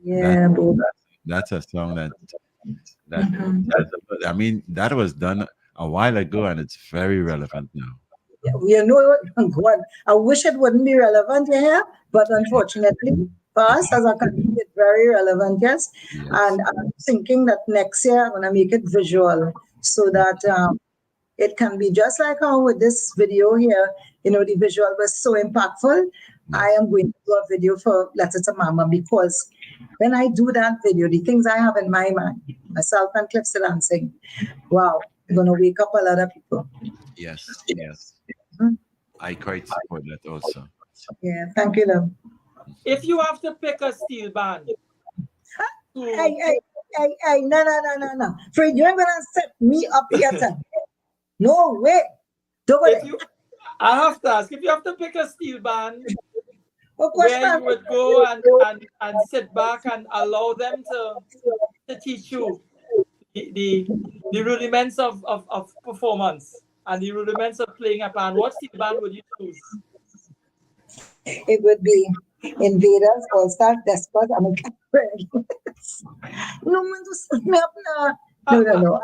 Yeah, that's a song I mean, that was done a while ago and it's very relevant now. God, I wish it wouldn't be relevant here, but unfortunately for us as a country, it's very relevant, yes. And I'm thinking that next year I'm going to make it visual so that it can be just like how with this video here, the visual was so impactful. I am going to do a video for Letter to Mama because when I do that video, the things I have in my mind, myself and Cliff still dancing, wow, I'm going to wake up a lot of people. Yes. I quite support that also. Yeah, thank you, love. If you have to pick a steel band. Hey, no. Fred, you're going to set me up here today. No way. I have to ask, if you have to pick a steel band, where you would go and sit back and allow them to teach you the rudiments of performance and the rudiments of playing a band, what steel band would you choose? It would be Invaders, All Star, Despot, and no man to set me up now. No.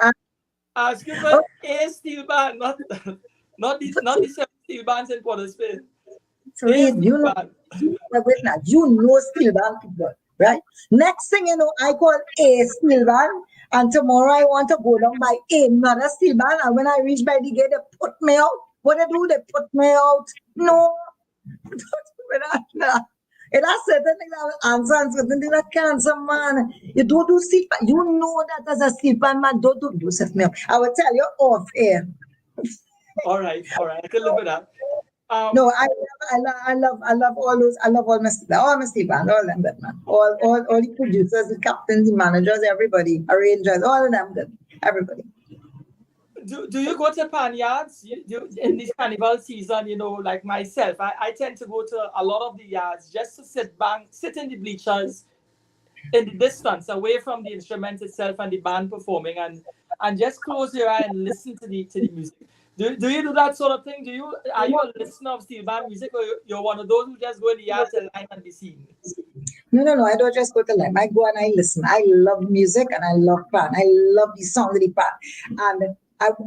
Ask you for a steel band, not the 7 steel bands in Port of Spain. You know steel band people, right? Next thing you know, I call a steel band, and tomorrow I want to go down by another steel band, and when I reach by the gate, they put me out. What they do? They put me out. No, don't do that. No. It has certain things that will answer and certain things that can't answer, man. You don't do sleep. You know that as a sleeper, man, don't do set me up. I will tell you off air. All right, I can live with that. No, I love all those. I love all my sleep band, all them good, man. All the producers, the captains, the managers, everybody, arrangers, all of them good. Everybody. Do you go to panyards in this carnival season? You know, like myself, I tend to go to a lot of the yards just to sit in the bleachers in the distance, away from the instrument itself and the band performing, and just close your eye and listen to the music. Do you do that sort of thing? Are you a listener of steel band music, or you're one of those who just go in the yard to line and be seen? No. I don't just go to live. I go and I listen. I love music and I love band. I love the sound of the band.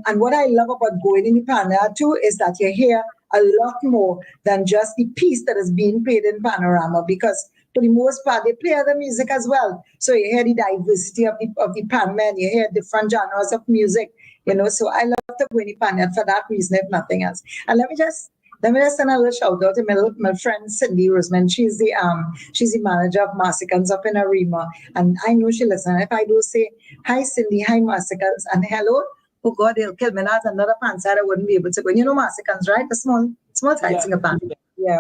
And what I love about going in the Panorama too is that you hear a lot more than just the piece that is being played in Panorama, because for the most part they play other music as well. So you hear the diversity of the Panman, you hear different genres of music, So I love to go in the Panman for that reason, if nothing else. And let me just send a little shout out to my friend Cindy Roseman. She's the manager of Marsicans up in Arima, and I know she listens. If I do say hi Cindy, hi Marsicans, and hello. Oh God, they'll kill me. That's another pants I wouldn't be able to go. You know Marsicans, right? The small tight singer band. Yeah.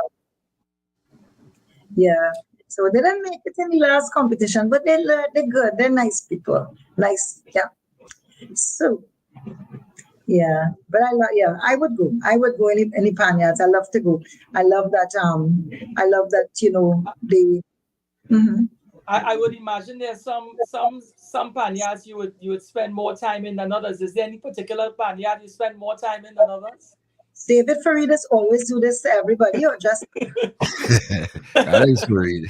So they didn't make it in the last competition, but they're good. They're nice people. Nice, yeah. So, yeah. But I would go. I would go any panyards. I love to go. I love that. They. Mm-hmm. I would imagine there's some panyards you would spend more time in than others. Is there any particular panyard you spend more time in than others? David Faridas always do this to everybody, or just That is Farid.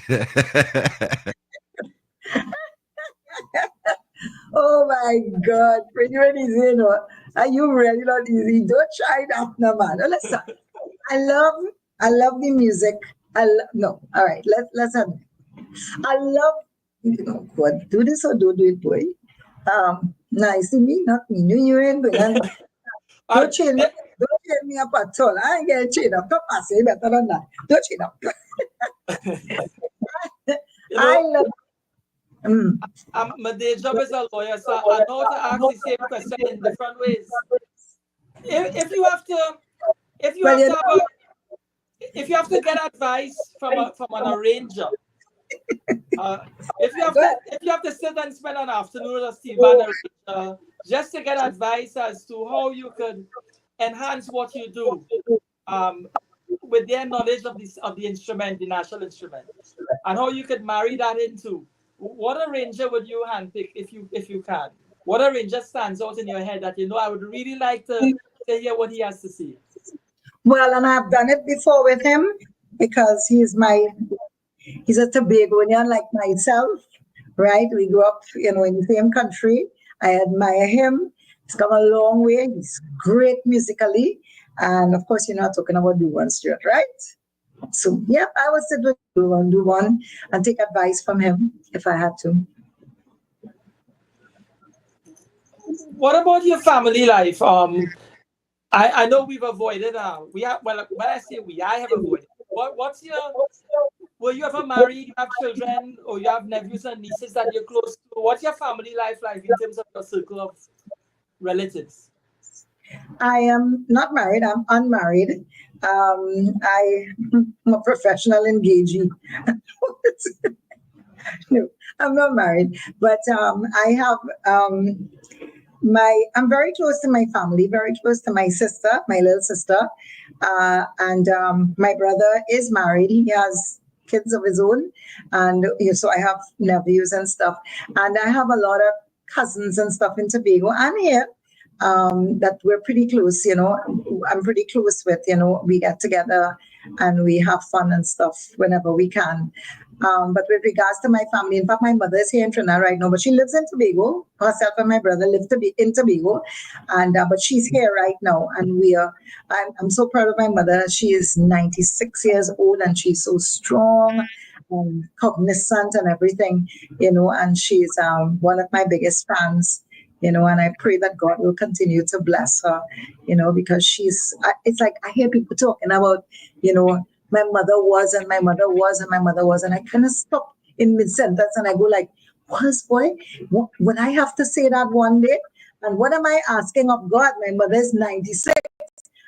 Oh my God, pretty really easy, Are you really not easy? Don't try that, no man. No, listen, I love the music. No, all right. Let's have. I love, God, do this or don't do it, boy. Nice, me, not me. You ain't good. Don't chain me up at all. I ain't getting chained up. Come on, say better than that. Don't chain up. I love. My day job as a lawyer, so I know to ask the same question in different ways. If you have to get advice from an arranger, if you have to sit and spend an afternoon with a steel band arranger just to get advice as to how you could enhance what you do, with their knowledge of the instrument, the national instrument, and how you could marry that into. What arranger would you handpick if you can? What arranger stands out in your head that I would really like to hear what he has to say? Well, and I've done it before with him because he's a Tobagonian like myself, right? We grew up, in the same country. I admire him. He's come a long way. He's great musically. And of course, you're not talking about Do-One Stewart, right? So, yeah, I would sit with Do-One and take advice from him if I had to. What about your family life? I know we've avoided. When I say I have avoided. Were you ever married? You have children, or you have nephews and nieces that you're close to? What's your family life like in terms of your circle of relatives? I am not married. I'm unmarried. I'm a professional engagee. No, I'm not married, but I have I'm very close to my family, very close to my sister, my little sister, and my brother is married. He has kids of his own, and so I have nephews and stuff, and I have a lot of cousins and stuff in Tobago and here. That we're pretty close, I'm pretty close with, we get together and we have fun and stuff whenever we can. But with regards to my family, in fact, my mother is here in Trinidad right now, but she lives in Tobago. Herself and my brother live in Tobago, and but she's here right now. And I'm so proud of my mother. She is 96 years old and she's so strong and cognizant and everything, and she's one of my biggest fans. And I pray that God will continue to bless her, because it's like I hear people talking about, my mother was, and my mother was, and my mother was, and I kind of stop in mid sentence, and I go like, "Was boy, would I have to say that one day? And what am I asking of God? My mother is 96,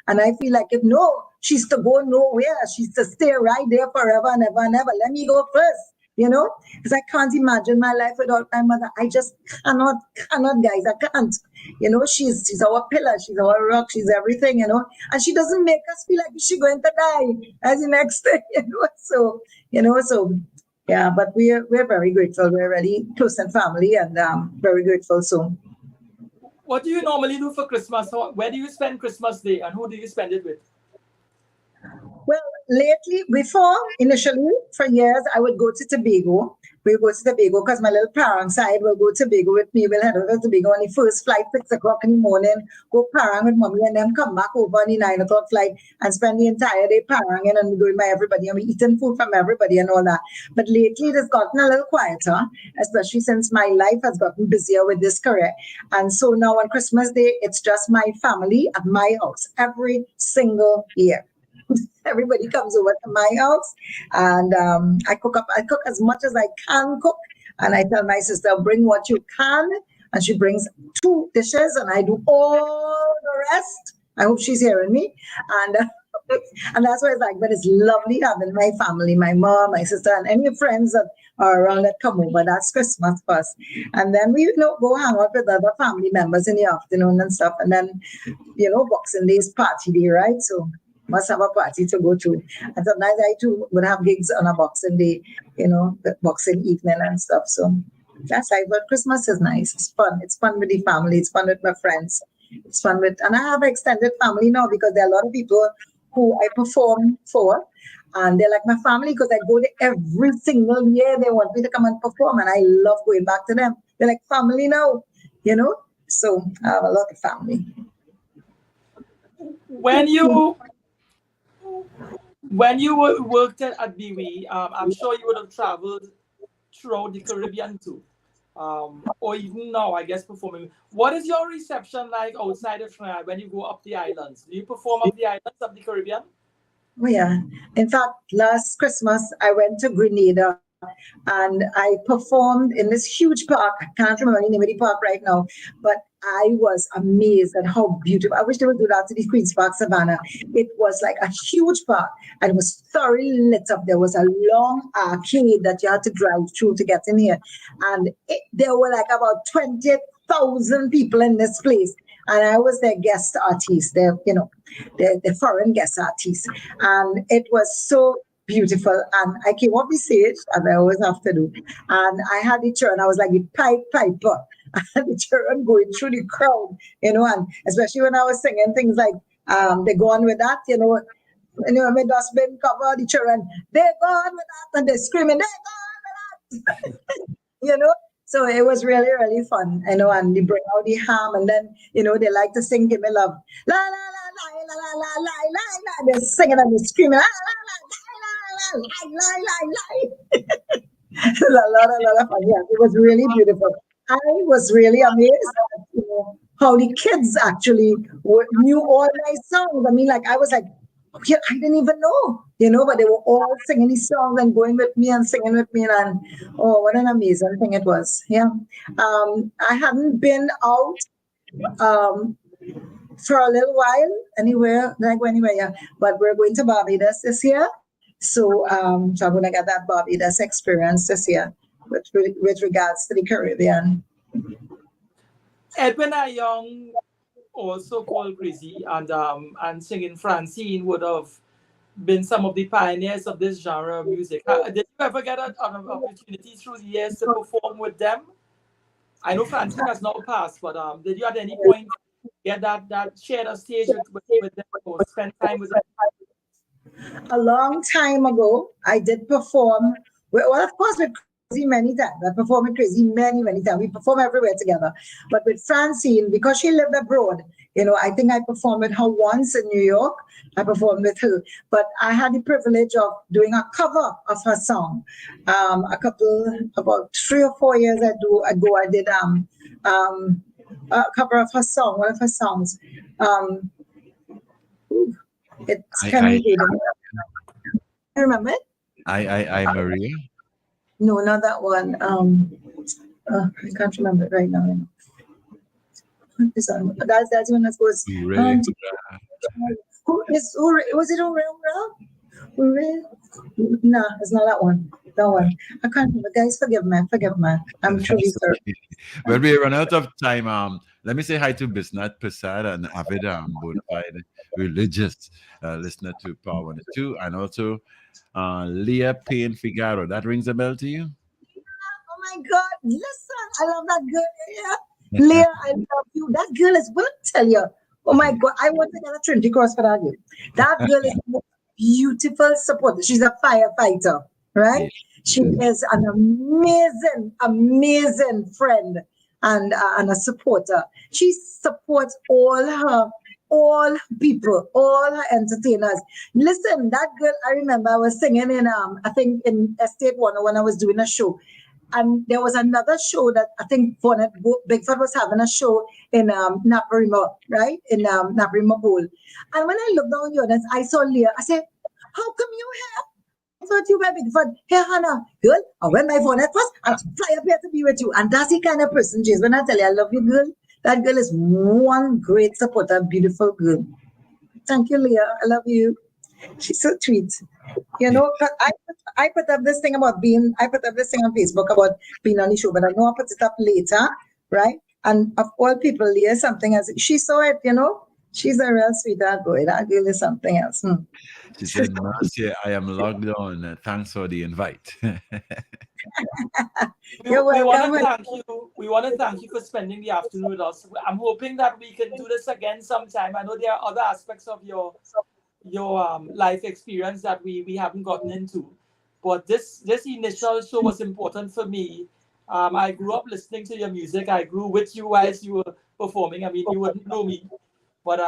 and I feel like if no, she's to go nowhere. She's to stay right there forever and ever and ever. Let me go first." Because I can't imagine my life without my mother. I just cannot, guys. I can't. She's our pillar, she's our rock, she's everything, and she doesn't make us feel like she's going to die as the next thing, so yeah, but we're very grateful. We're really close and family, and very grateful. So what do you normally do for Christmas? Where do you spend Christmas Day, and who do you spend it with? well, lately, initially, for years, I would go to Tobago. We'll go to Tobago because my little parents side will go to Tobago with me. We'll head over to Tobago on the first flight, 6 o'clock in the morning, go parang with mommy, and then come back over on the 9 o'clock flight and spend the entire day paranging and going by everybody. And we eating food from everybody and all that. But lately, it has gotten a little quieter, especially since my life has gotten busier with this career. And so now on Christmas Day, it's just my family at my house every single year. Everybody comes over to my house, and I cook as much as I can cook, and I tell my sister, bring what you can, and she brings 2 dishes, and I do all the rest. I hope she's hearing me, and and that's what it's like. But it's lovely having my family, my mom, my sister, and any friends that are around that come over. That's Christmas first, and then we go hang out with other family members in the afternoon and stuff, and then Boxing Day is party day, right? So must have a party to go to. And sometimes I too would have gigs on a Boxing Day, the Boxing evening and stuff. So that's like, but Christmas is nice. It's fun. It's fun with the family. It's fun with my friends. It's fun and I have an extended family now because there are a lot of people who I perform for. And they're like my family because I go there every single year. They want me to come and perform, and I love going back to them. They're like family now, So I have a lot of family. When you worked at BW, I'm sure you would have traveled throughout the Caribbean too, or even now, I guess, performing. What is your reception like outside of Trinidad when you go up the islands? Do you perform up the islands of the Caribbean? Oh, yeah. In fact, last Christmas, I went to Grenada and I performed in this huge park. I can't remember the name of the park right now, but I was amazed at how beautiful. I wish they would do that to the Queen's Park Savannah. It was like a huge park, and it was thoroughly lit up. There was a long arcade that you had to drive through to get in here, and there were like about 20,000 people in this place. And I was their guest artist, their foreign guest artist, and it was so beautiful. And I came off the stage, as I always have to do, and I had the children. I was like the piper, and the children going through the crowd, and especially when I was singing things like they go on with that, my dustbin cover, the children, they go on with that, and they're screaming, they go on with that, So it was really, really fun, and they bring out the ham, and then, they like to sing Give Me Love. La, la, la, la, la, la, la, la, la, la. They're singing and they're screaming, la, la, la, la, la, la, la, la. It's a lot of fun. Yeah, it was really beautiful. I was really amazed at, how the kids actually knew all my songs. I mean, I was like, yeah, I didn't even know, but they were all singing these songs and going with me and singing with me. And oh, what an amazing thing it was. Yeah. I hadn't been out for a little while anywhere, yeah. But we're going to Barbados this year. So, so I'm going to get that Barbados experience this year with regards to the Caribbean. Edwin Young, also called Crazy, and singing Francine would have been some of the pioneers of this genre of music. Did you ever get an opportunity through the years to perform with them? I know Francine has now passed, but did you at any point get that share a stage with them or spend time with them? A long time ago, I did perform. Well, of course, with Crazy many times. I performed with Crazy many, many times. We perform everywhere together. But with Francine, because she lived abroad, I think I performed with her once in New York. I performed with her. But I had the privilege of doing a cover of her song. About 3 or 4 years ago, I did a cover of her song, one of her songs. It's kind of remember it? I Maria. No, not that one. I can't remember it right now. What is that? That's one that goes. Hooray. Was it Hooray? No, it's not that one. That one. I can't remember. Guys, forgive me. I'm truly That's sorry. okay. When we run out of time, let me say hi to Bisnath Prasad, an avid bona fide religious listener to Power 102, and also Leah Payne Figaro. That rings a bell to you? Oh my God. Listen, I love that girl. Yeah. Leah, I love you. That girl is, will tell you. Oh my God. I want to get a Trinity Cross for that girl. That girl is the most beautiful supporter. She's a firefighter, right? She is an amazing friend and a supporter. She supports all people, all her entertainers. Listen, that girl, I remember I was singing in I think in Estate 1 when I was doing a show. And there was another show that I think Bigfoot was having a show in Naparima, right? In Naparima Bowl. And when I looked down the audience, I saw Leah. I said, how come you here? I thought you were Bigfoot. Hey, Hannah, girl, I went my phone at first and I fly up here to be with you. And that's the kind of person she is. When I tell you I love you, girl, that girl is one great supporter, beautiful girl. Thank you, Leah. I love you. She's so sweet. You know, I put up this thing on Facebook about being on the show, but I know I'll put it up later, right? And of all people, Leah, something else. She saw it, you know. She's a real sweetheart boy. That girl is something else. She said, Marcia, I am logged on. Thanks for the invite. You're We want welcome. to thank you. We want to thank you for spending the afternoon with us. I'm hoping that we can do this again sometime. I know there are other aspects of your life experience that we haven't gotten into, but this initial show was important for me. I grew up listening to your music. I grew with you as you were performing. I mean, you wouldn't know me, but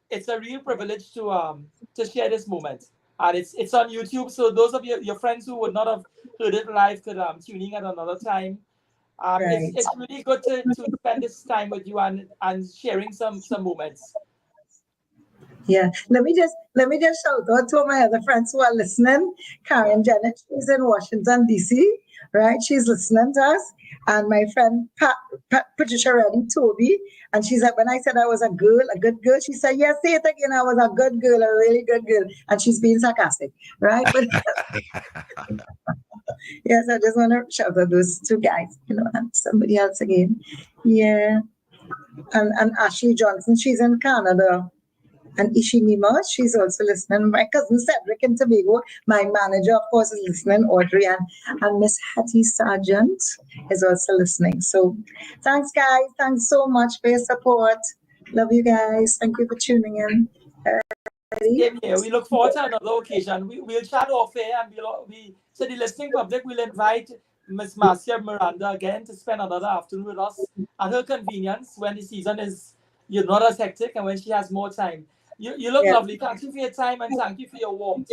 it's a real privilege to share this moment. And it's on YouTube, so those of your friends who would not have heard it live could tune in at another time. Right. It's really good to spend this time with you and sharing some moments. Yeah. Let me just shout out to my other friends who are listening. Karen Janet, she's in Washington, DC, right? She's listening to us. And my friend Patricia Reddy, Toby, and she said, when I said I was a good girl, she said, yes, say it again. I was a good girl, a really good girl. And she's being sarcastic, right? But yes, I just want to shout out those two guys, you know, and somebody else again. Yeah. And Ashley Johnson, she's in Canada. And Ishinima, she's also listening. My cousin Cedric in Tobago, my manager, of course, is listening. Audrey and Miss Hattie Sargent is also listening. So thanks, guys. Thanks so much for your support. Love you guys. Thank you for tuning in. Same here. We look forward to another occasion. We'll chat off air and so the listening public will invite Miss Marcia Miranda again to spend another afternoon with us at her convenience when the season is not as hectic and when she has more time. You look lovely. Thank you for your time and thank you for your warmth.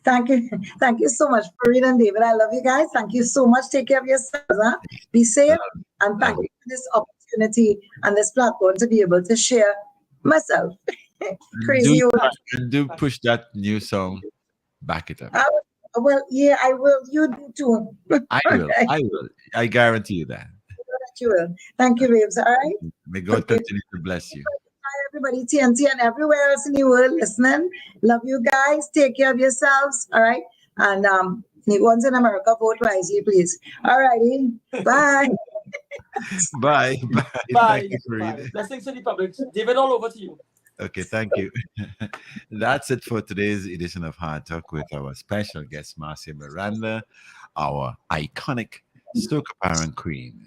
Thank you. Thank you so much, Farid and David. I love you guys. Thank you so much. Take care of yourselves. Huh? Be safe. And thank you for this opportunity and this platform to be able to share myself. Crazy. Do push that new song. Back it up. Well, yeah, I will. You do too. I will. I will. I guarantee you that. You will. Thank you, babes. All right. May God continue to bless you. Hi, everybody, TNT and everywhere else in the world listening. Love you guys. Take care of yourselves. All right. And the ones in America, vote wisely, please. All righty. Bye. Bye. Bye. Thank you, Farid. Blessings to the public. David, all over to you. Okay, thank you. That's it for today's edition of Hard Talk with our special guest, Marcia Miranda, our iconic Stoke Apparent Queen.